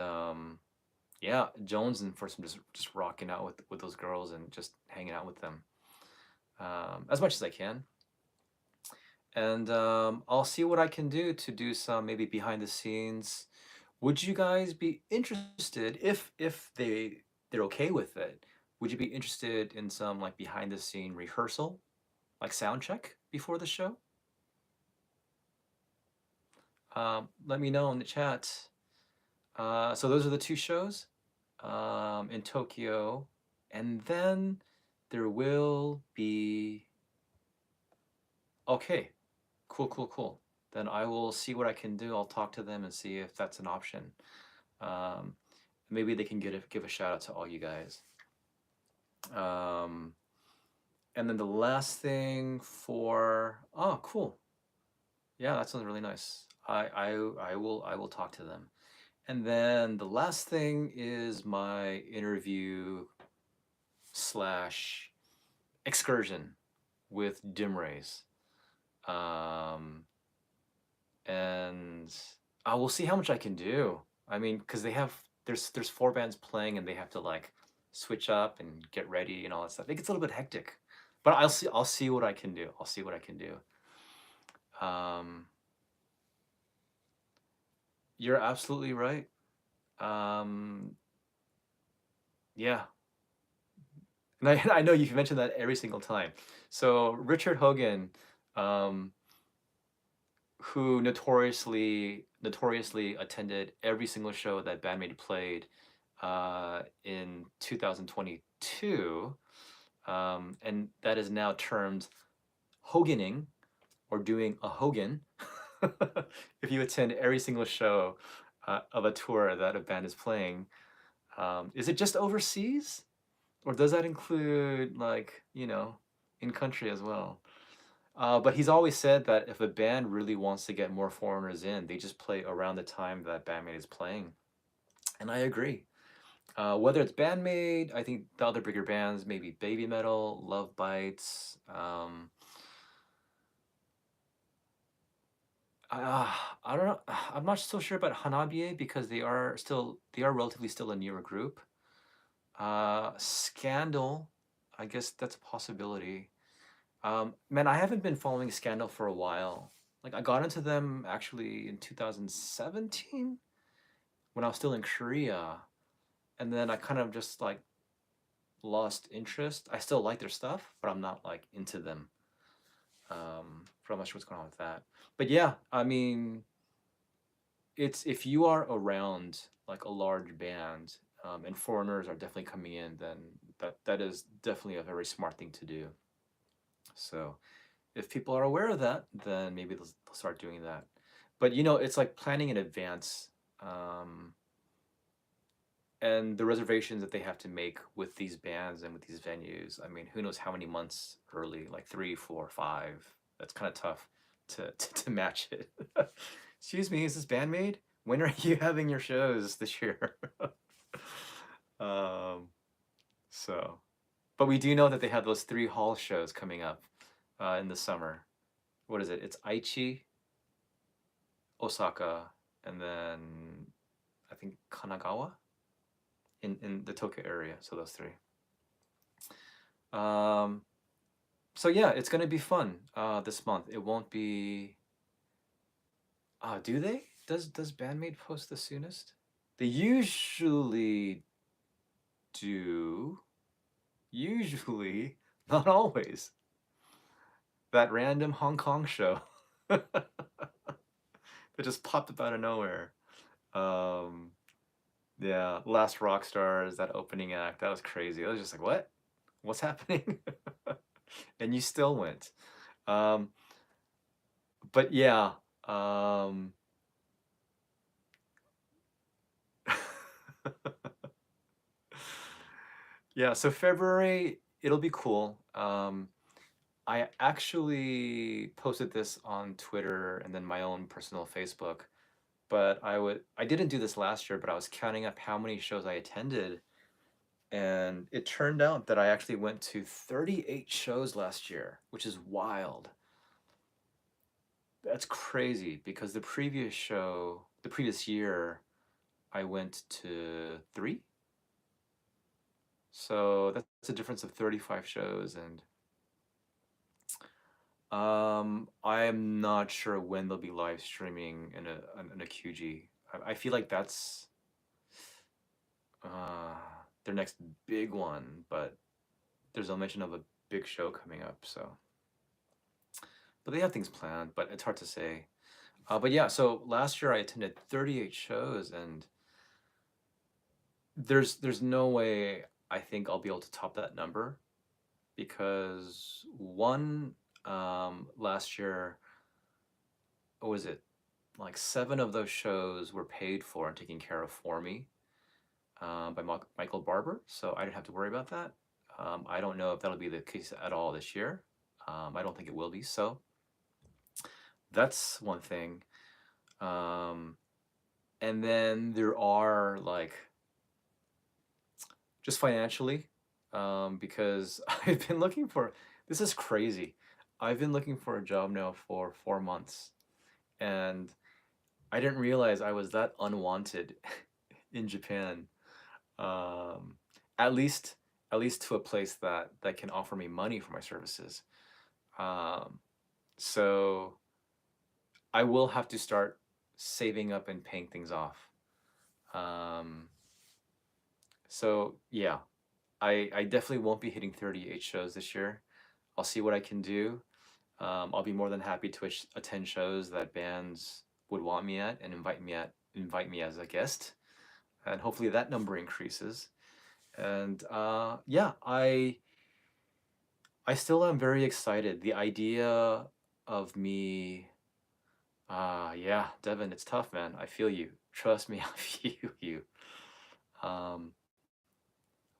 yeah, Jones and for some just rocking out with those girls and just hanging out with them as much as I can. And I'll see what I can do to do some maybe behind the scenes. Would you guys be interested if they're okay with it? Would you be interested in some like behind the scene rehearsal, like sound check before the show? Let me know in the chat. So those are the 2 shows in Tokyo, and then there will be. Okay, cool, cool, cool. Then I will see what I can do. I'll talk to them and see if that's an option. Um, Maybe they can give a shout out to all you guys. Um, and then the last thing for cool. Yeah, that sounds really nice. I will talk to them. And then the last thing is my interview slash excursion with Dim Rays. Um, and I will see how much I can do. I mean, because there's 4 bands playing and they have to like switch up and get ready and all that stuff. It gets a little bit hectic, but I'll see what I can do. I'll see what I can do. Um, you're absolutely right. Um, yeah, and I know you've mentioned that every single time. So Richard Hogan, um, who notoriously attended every single show that Bandmate played in 2022, and that is now termed Hoganing or doing a Hogan. If you attend every single show of a tour that a band is playing, is it just overseas, or does that include like in country as well? But he's always said that if a band really wants to get more foreigners in, they just play around the time that Bandmate is playing. And I agree. Whether it's Bandmate, I think the other bigger bands, maybe Baby Metal, Love Bites. I don't know. I'm not so sure about Hanabiye because they are relatively still a newer group. Scandal, I guess that's a possibility. Man, I haven't been following Scandal for a while. Like I got into them actually in 2017 when I was still in Korea, and then I kind of just like lost interest. I still like their stuff, but I'm not like into them. I'm not sure what's going on with that. But yeah, I mean, it's if you are around like a large band, and foreigners are definitely coming in, then that is definitely a very smart thing to do. So if people are aware of that, then maybe they'll start doing that. But it's like planning in advance, and the reservations that they have to make with these bands and with these venues. I mean, who knows how many months early, like 3, 4, 5. That's kind of tough to match it. Excuse me, is this band made? When are you having your shows this year? um, so, but we do know that they have those 3 hall shows coming up in the summer. What is it? It's Aichi, Osaka, and then I think Kanagawa in the Tokyo area. So those three. Um, so yeah, it's gonna be fun this month. It won't be. Do they? Does Bandmate post the soonest? They usually do. Usually, not always. That random Hong Kong show that just popped up out of nowhere. Um, yeah, Last Rock Stars, that opening act, that was crazy. I was just like, what? What's happening? And you still went. Um, but yeah, um, yeah. So February, it'll be cool. I actually posted this on Twitter and then my own personal Facebook. But I didn't do this last year, but I was counting up how many shows I attended, and it turned out that I actually went to 38 shows last year, which is wild. That's crazy because the previous year, I went to three. So that's a difference of 35 shows, and I am not sure when they'll be live streaming in a QG. I feel like that's uh, their next big one, but there's no mention of a big show coming up. So, but they have things planned, but it's hard to say. But yeah, so last year I attended 38 shows, and there's no way I think I'll be able to top that number because one last year, what was it? Like seven of those shows were paid for and taken care of for me by Michael Barber, so I didn't have to worry about that. I don't know if that'll be the case at all this year. I don't think it will be. So that's one thing. Um, and then there are like just financially, because I've been looking for, this is crazy. I've been looking for a job now for 4 months, and I didn't realize I was that unwanted in Japan. Um, at least, at least to a place that can offer me money for my services. Um, so I will have to start saving up and paying things off. Um, so yeah, I definitely won't be hitting 38 shows this year. I'll see what I can do. I'll be more than happy to attend shows that bands would want me at and invite me as a guest, and hopefully that number increases. And yeah, I still am very excited. The idea of me, yeah, Devin, it's tough, man. I feel you. Trust me, I feel you. Um,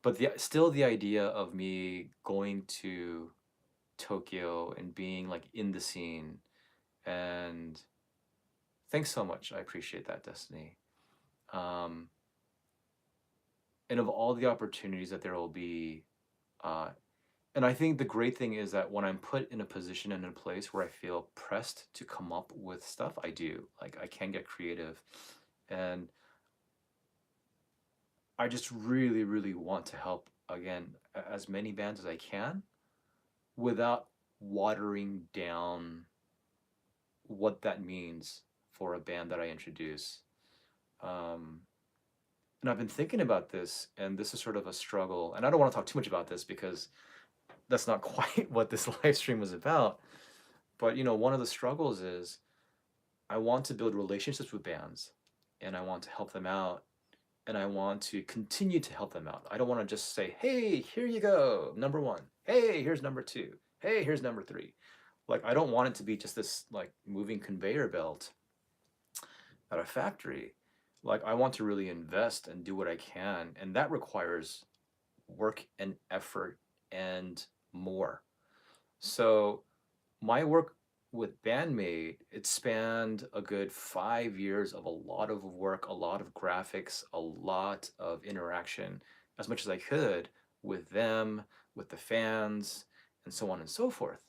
but still the idea of me going to Tokyo and being like in the scene, and thanks so much. I appreciate that, Destiny. Um, and of all the opportunities that there will be, uh, and I think the great thing is that when I'm put in a position and in a place where I feel pressed to come up with stuff, I do. Like I can get creative, and I just really, really want to help again as many bands as I can without watering down what that means for a band that I introduce. Um, and I've been thinking about this, and this is sort of a struggle. And I don't want to talk too much about this because that's not quite what this live stream was about. But one of the struggles is I want to build relationships with bands, and I want to help them out, and I want to continue to help them out. I don't want to just say, "Hey, here you go, number one. Hey, here's number two. Hey, here's number three." Like I don't want it to be just this like moving conveyor belt at a factory. Like I want to really invest and do what I can, and that requires work and effort and more. So my work with Bandmate, it spanned a good 5 years of a lot of work, a lot of graphics, a lot of interaction, as much as I could with them, with the fans, and so on and so forth.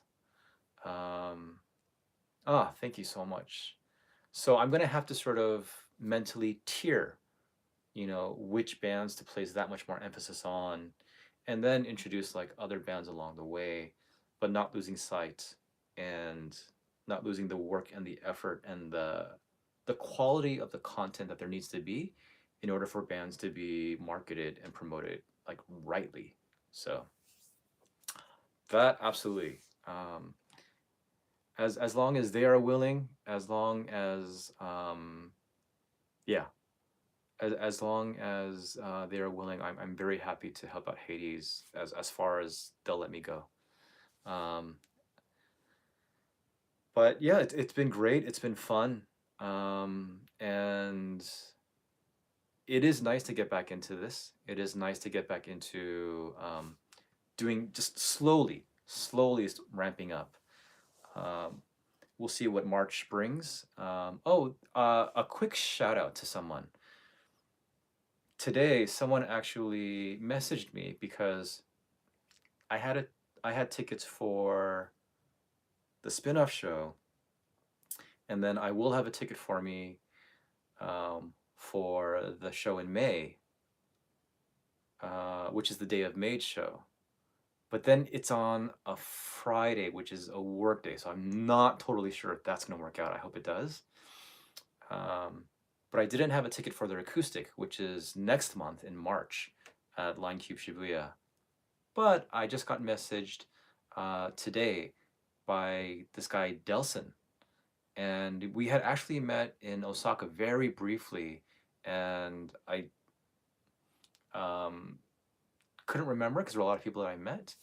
Um, thank you so much. So I'm gonna have to sort of mentally tier, which bands to place that much more emphasis on, and then introduce like other bands along the way, but not losing sight and not losing the work and the effort and the quality of the content that there needs to be in order for bands to be marketed and promoted like rightly. So that absolutely. As long as they are willing, as long as yeah, as long as they are willing, I'm very happy to help out Hades as far as they'll let me go. Um, but yeah, it's been great. It's been fun, and it is nice to get back into this. It is nice to get back into doing just slowly ramping up. Um, we'll see what March brings. A quick shout out to someone. Today, someone actually messaged me because I had a I had tickets for the spin-off show, and then I will have a ticket for me for the show in May, which is the Day of Made show. But then it's on a Friday, which is a work day, so I'm not totally sure if that's going to work out. I hope it does. Um, but I didn't have a ticket for their acoustic, which is next month in March at Line Cube Shibuya. But I just got messaged today by this guy Delson, and we had actually met in Osaka very briefly, and I um, couldn't remember because there were a lot of people that I met.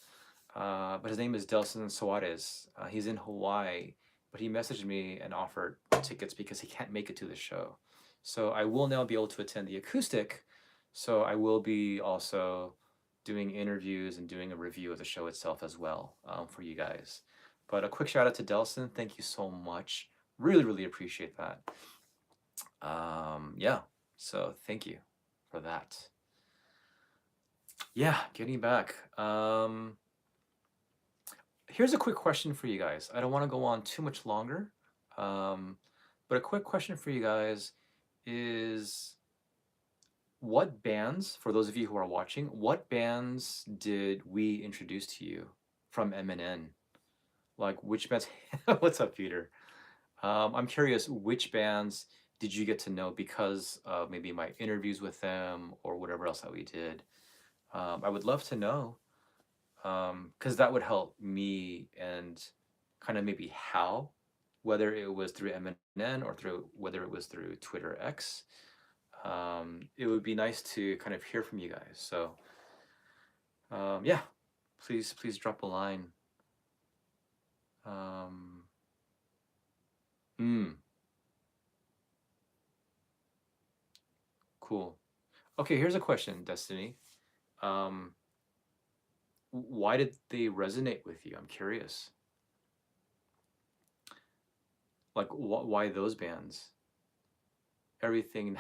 But his name is Delson Soares. He's in Hawaii, but he messaged me and offered tickets because he can't make it to the show. So I will now be able to attend the acoustic. So I will be also doing interviews and doing a review of the show itself as well for you guys. But a quick shout out to Delson. Thank you so much. Really, really appreciate that. Yeah, so thank you for that. Yeah, getting back. Here's a quick question for you guys. I don't want to go on too much longer, but a quick question for you guys is what bands, for those of you who are watching, what bands did we introduce to you from MNN? Like which bands? What's up, Peter? I'm curious, which bands did you get to know because of maybe my interviews with them or whatever else that we did? I would love to know because that would help me and kind of maybe how, whether it was through MNN or through whether it was through Twitter X. It would be nice to kind of hear from you guys. So yeah, please drop a line. Um, mm, cool. Okay, here's a question, Destiny. Um, why did they resonate with you? I'm curious. Like, why those bands? Everything.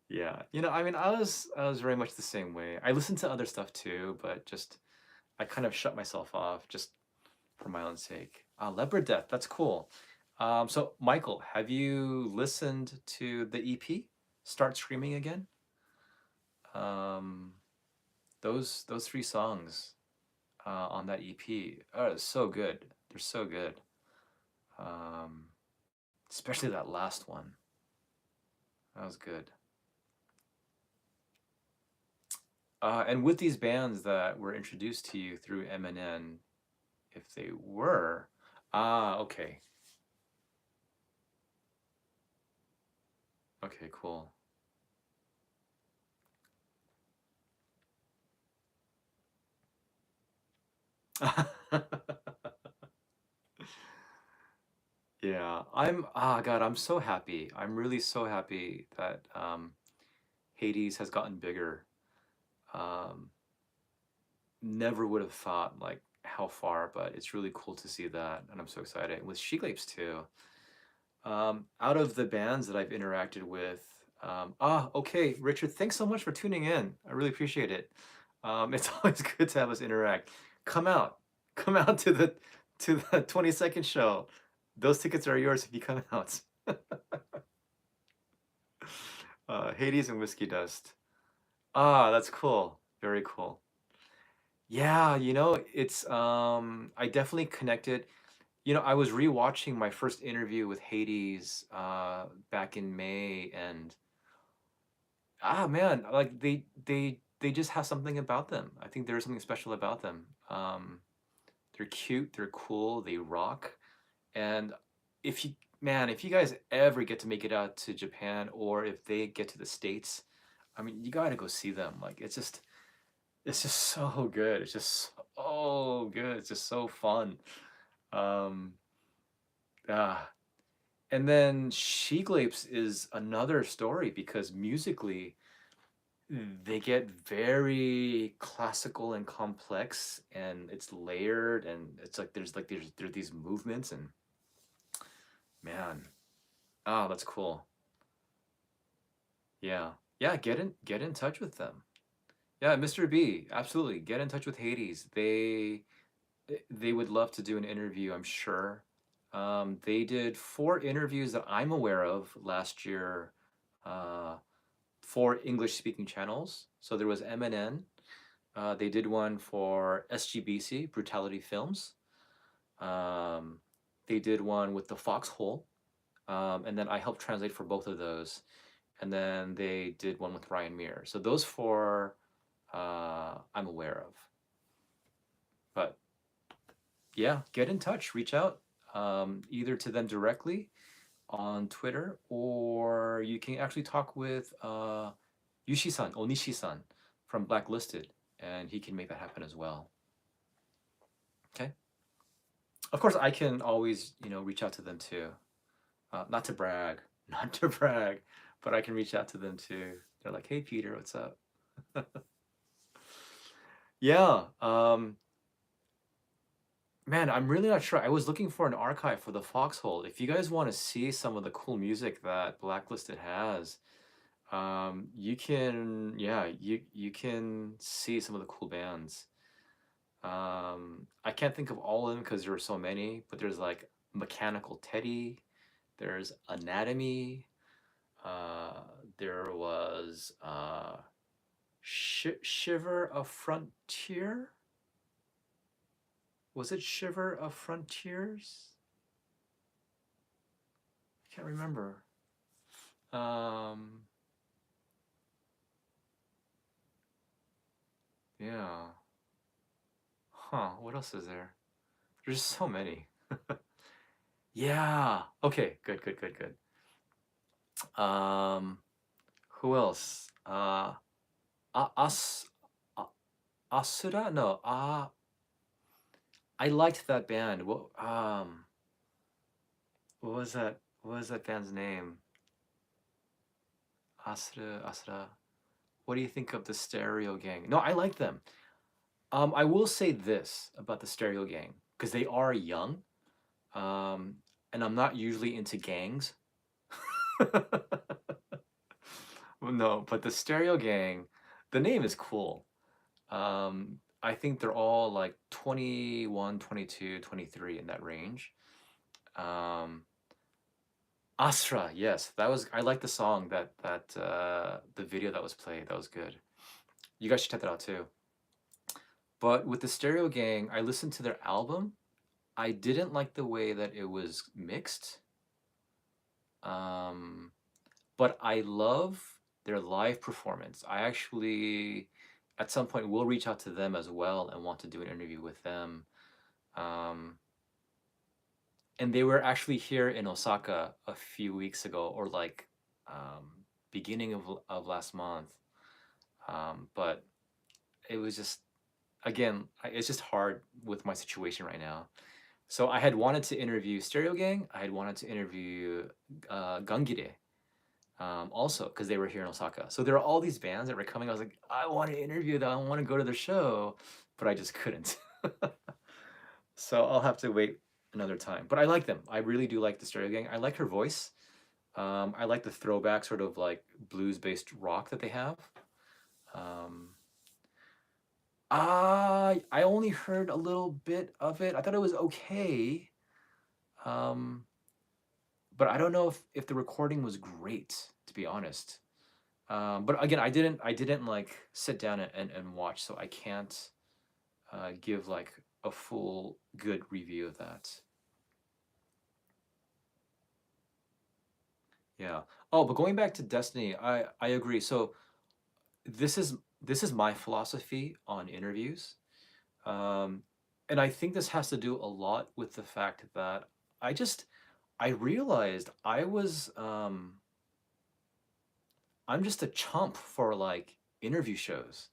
Yeah, I mean, I was very much the same way. I listened to other stuff too, but just I kind of shut myself off just for my own sake. Leopard Death, that's cool. So Michael, have you listened to the EP, Start Screaming Again? Um, those three songs on that EP are so good. They're so good. Um, especially that last one. That was good. And with these bands that were introduced to you through MNN, if they were, okay, okay, cool. Yeah, God, I'm so happy. I'm really so happy that Hades has gotten bigger. Um, never would have thought like how far, but it's really cool to see that, and I'm so excited. With She Glapes too. Out of the bands that I've interacted with, okay, Richard, thanks so much for tuning in. I really appreciate it. It's always good to have us interact. Come out, come out to the 22nd show. Those tickets are yours if you come out. Hades and Whiskey Dust. Ah, that's cool. Very cool. Yeah, it's I definitely connected. I was rewatching my first interview with Hades back in May, and man, like they just have something about them. I think there's something special about them. They're cute, they're cool, they rock. And if you man, if you guys ever get to make it out to Japan, or if they get to the States, I mean, you gotta go see them. Like it's just so good. It's just so good. It's just so fun. Um, ah. And then She Glapes is another story because musically they get very classical and complex, and it's layered, and it's like there are these movements, and man, oh, that's cool. Yeah. Yeah, get in touch with them. Yeah, Mr. B, absolutely. Get in touch with Hades. They would love to do an interview, I'm sure. They did 4 interviews that I'm aware of last year, uh, for English speaking channels. So there was MNN. They did one for SGBC, Brutality Films. Um, they did one with the Foxhole. And then I helped translate for both of those. And then they did one with Ryan Muir. So those 4 I'm aware of. But yeah, get in touch, reach out, either to them directly on Twitter, or you can actually talk with Yushi-san, Onishi-san from Blacklisted, and he can make that happen as well. Okay. Of course, I can always, reach out to them too. Not to brag, not to brag, but I can reach out to them too. They're like, "Hey, Peter, what's up?" Yeah. Man, I'm really not sure. I was looking for an archive for the Foxhole. If you guys want to see some of the cool music that Blacklisted has, yeah, you can see some of the cool bands. I can't think of all of them because there are so many, but there's like Mechanical Teddy, there's Anatomy, uh, there was Shiver of Frontier. Was it Shiver of Frontiers? I can't remember. Um, yeah. Huh, what else is there? There's so many. Yeah. Okay, good, good, good, good. Who else? As A- Asura? No, I liked that band. What was that? What was that band's name? Asura, Asura. What do you think of the Stereo Gang? No, I like them. I will say this about the Stereo Gang because they are young. Um, and I'm not usually into gangs. Well, no, but the Stereo Gang, the name is cool. I think they're all like 21, 22, 23 in that range. Um, Astra, yes, I like the song the video that was played. That was good. You guys should check that out too. But with the Stereo Gang, I listened to their album. I didn't like the way that it was mixed. Um, but I love their live performance. I actually, at some point, will reach out to them as well and want to do an interview with them. Um, and they were actually here in Osaka a few weeks ago, or like beginning of last month. But it was just, again, it's just hard with my situation right now. So I had wanted to interview Stereo Gang. I had wanted to interview Gangire, also because they were here in Osaka. So there are all these bands that were coming. I was like, I want to interview them. I want to go to their show, but I just couldn't. So I'll have to wait another time. But I like them. I really do like the Stereo Gang. I like her voice. I like the throwback sort of like blues-based rock that they have. Um, I only heard a little bit of it. I thought it was okay. Um, but I don't know if the recording was great, to be honest. But again, I didn't like sit down and watch, so I can't give like a full good review of that. Yeah. Oh, but going back to Destiny, I agree. So this is this is my philosophy on interviews. Um, and I think this has to do a lot with the fact that I just I realized I'm just a chump for like interview shows.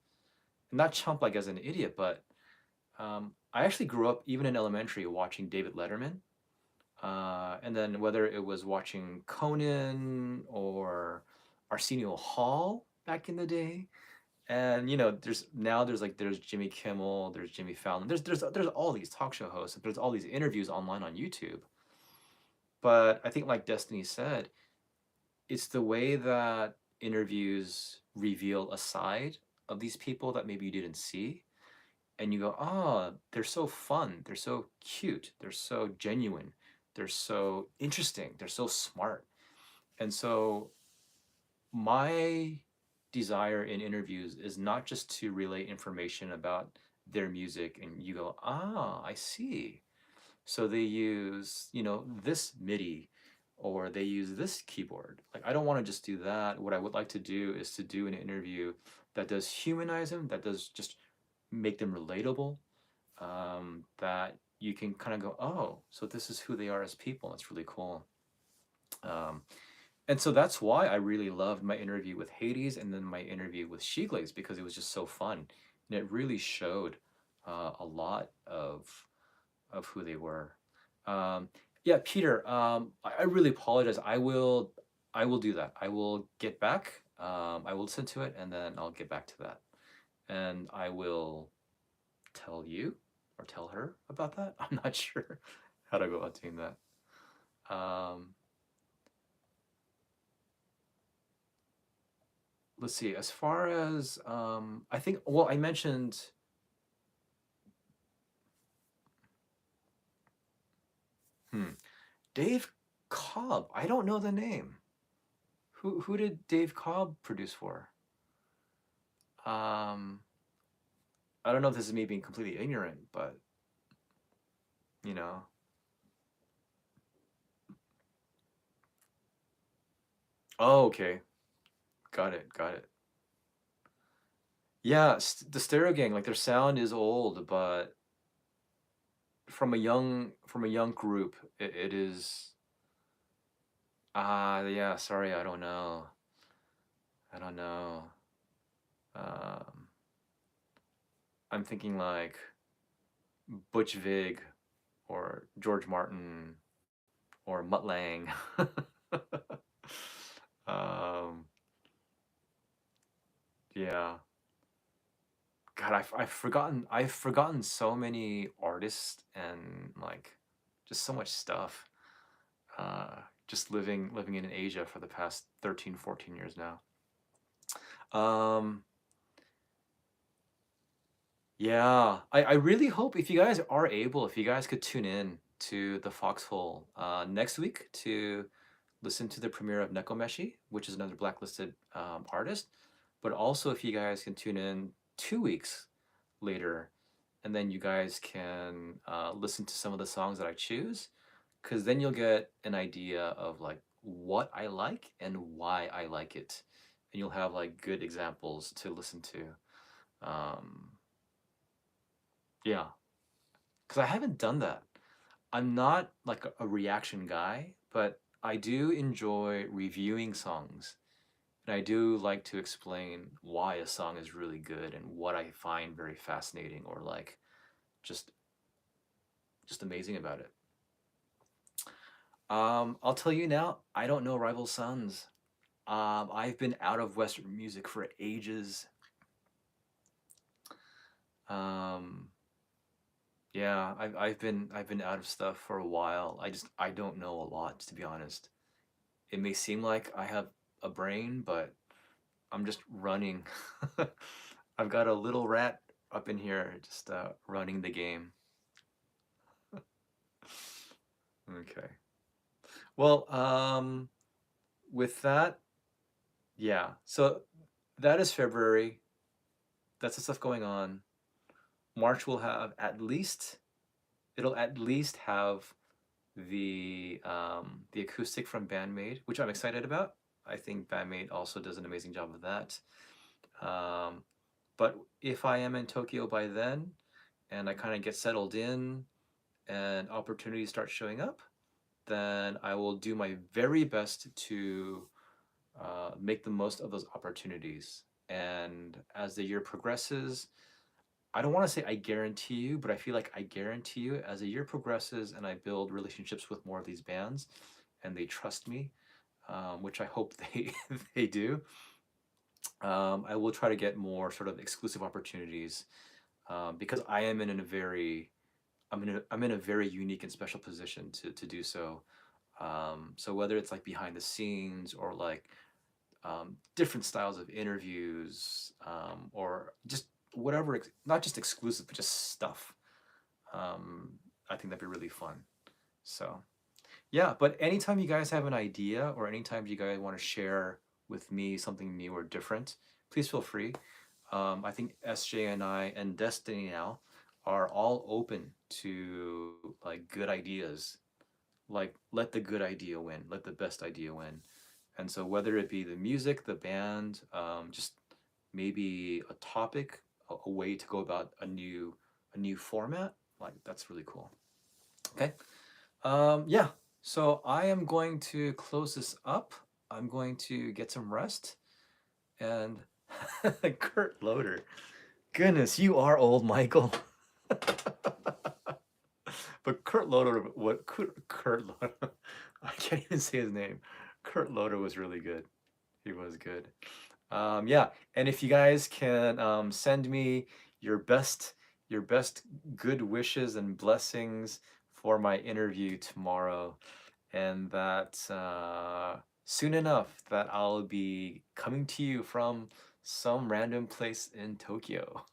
Not chump like as an idiot, but I actually grew up even in elementary watching David Letterman. And then whether it was watching Conan or Arsenio Hall back in the day, and there's Jimmy Kimmel, there's Jimmy Fallon, there's all these talk show hosts, there's all these interviews online on YouTube. But I think, like Destiny said, it's the way that interviews reveal a side of these people that maybe you didn't see, and you go, oh, they're so fun, they're so cute, they're so genuine, they're so interesting, they're so smart. And so my desire in interviews is not just to relay information about their music and you go, ah, I see. So they use, this MIDI or they use this keyboard. Like, I don't want to just do that. What I would like to do is to do an interview that does humanize them, that does just make them relatable, that you can kind of go, oh, so this is who they are as people. That's really cool. Um, and so that's why I really loved my interview with Hades and then my interview with Shiglaze, because it was just so fun. And it really showed a lot of who they were. Um, yeah, Peter, I really apologize. I will do that. I will get back. I will listen to it and then I'll get back to that. And I will tell you or tell her about that. I'm not sure how to go about doing that. Um, let's see. As far as I think, well, I mentioned. Hmm, Dave Cobb. I don't know the name. Who did Dave Cobb produce for? Um, I don't know if this is me being completely ignorant, but you know. Oh, okay. Got it. Got it. Yeah, the Stereo Gang, like their sound is old, but from a young group, it is. Yeah. Sorry, I don't know. I don't know. Um, I'm thinking like Butch Vig or George Martin or Mutt Lang. um, yeah. God, I've forgotten so many artists and like just so much stuff. Uh, just living in Asia for the past 13, 14 years now. Um, yeah, I really hope if you guys are able, if you guys could tune in to the Foxhole next week to listen to the premiere of Nekomeshi, which is another blacklisted artist. But also, if you guys can tune in 2 weeks later, and then you guys can listen to some of the songs that I choose, because then you'll get an idea of like what I like and why I like it, and you'll have like good examples to listen to. Um, yeah, because I haven't done that. I'm not like a reaction guy, but I do enjoy reviewing songs. And I do like to explain why a song is really good and what I find very fascinating or like just just amazing about it. I'll tell you now, I don't know Rival Sons. I've been out of Western music for ages. Um, yeah, I've been out of stuff for a while. I don't know a lot, to be honest. It may seem like I have a brain, but I'm just running. I've got a little rat up in here just running the game. Okay. Well, with that, yeah. So that is February. That's the stuff going on. March will have at least it'll at least have the acoustic from Bandmade, which I'm excited about. I think Bandmade also does an amazing job of that. Um, but if I am in Tokyo by then, and I kind of get settled in, and opportunities start showing up, then I will do my very best to make the most of those opportunities. And as the year progresses, I don't want to say I guarantee you, but I feel like I guarantee you as the year progresses and I build relationships with more of these bands and they trust me, which I hope they do. I will try to get more sort of exclusive opportunities because I am in a very I'm in a very unique and special position to do so. So whether it's like behind the scenes or like different styles of interviews or just whatever, not just exclusive, but just stuff. I think that'd be really fun. So yeah, but anytime you guys have an idea or anytime you guys want to share with me something new or different, please feel free. I think SJ and I and Destiny now are all open to like good ideas. Like let the good idea win, let the best idea win. And so whether it be the music, the band, just maybe a topic, a way to go about a new format, like that's really cool. Okay. Yeah. So I am going to close this up. I'm going to get some rest. And Kurt Loder. Goodness, you are old, Michael. But Kurt Loder, what Kurt Loder? I can't even say his name. Kurt Loder was really good. He was good. Yeah, and if you guys can send me your best your best good wishes and blessings for my interview tomorrow, and that soon enough that I'll be coming to you from some random place in Tokyo.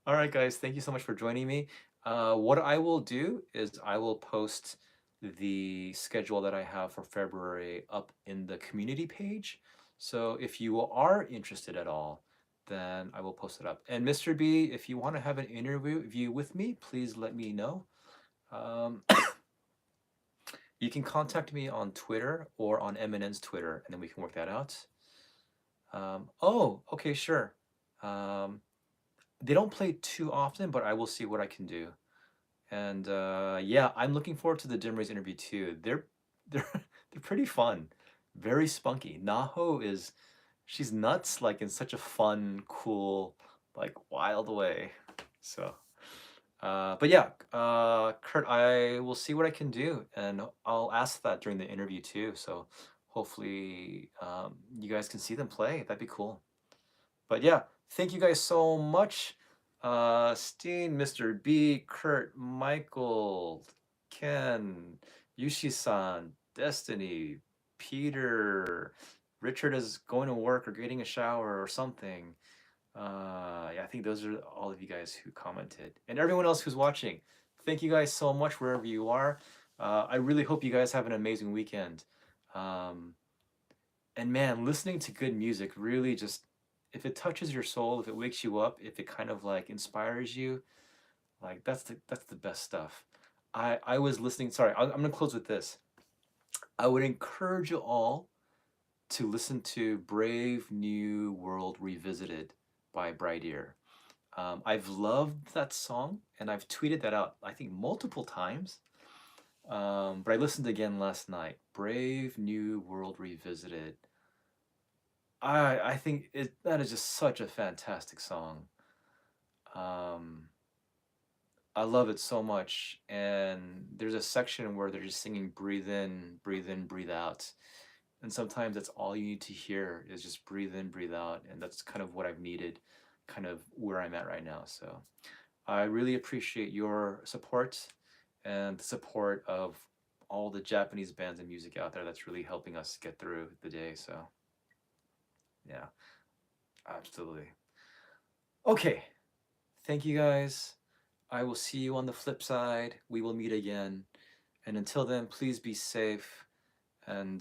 All right, guys, thank you so much for joining me. What I will do is I will post the schedule that I have for February up in the community page. So if you are interested at all, then I will post it up. And Mr. B, if you want to have an interview with me, please let me know. Um, you can contact me on Twitter or on MNN's Twitter, and then we can work that out. Oh, okay, sure. Um, they don't play too often, but I will see what I can do. And yeah, I'm looking forward to the Dimrays interview too. They're they're pretty fun, very spunky. Naho is she's nuts, like in such a fun, cool, like wild way. So, but yeah, Kurt, I will see what I can do, and I'll ask that during the interview too. So hopefully, you guys can see them play. That'd be cool. But yeah, thank you guys so much. Steen, Mr. B, Kurt, Michael, Ken, Yushi-san, Destiny, Peter, Richard is going to work or getting a shower or something. Yeah, I think those are all of you guys who commented. And everyone else who's watching, thank you guys so much wherever you are. I really hope you guys have an amazing weekend. Um, and man, listening to good music really just, if it touches your soul, if it wakes you up, if it kind of like inspires you, like that's the best stuff. I was listening. Sorry, I'm gonna close with this. I would encourage you all to listen to Brave New World Revisited by Bridear. I've loved that song and I've tweeted that out, I think, multiple times. But I listened again last night. Brave New World Revisited. I think that is just such a fantastic song. Um, I love it so much. And there's a section where they're just singing breathe in, breathe out. And sometimes that's all you need to hear is just breathe in, breathe out. And that's kind of what I've needed, kind of where I'm at right now. So I really appreciate your support and the support of all the Japanese bands and music out there that's really helping us get through the day. So yeah, absolutely. Okay. Thank you guys. I will see you on the flip side. We will meet again. And until then, please be safe and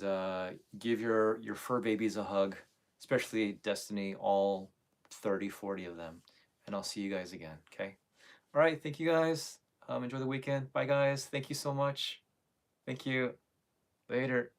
give your fur babies a hug, especially Destiny, all 30, 40 of them. And I'll see you guys again. Okay. All right. Thank you guys. Enjoy the weekend. Bye, guys. Thank you so much. Thank you. Later.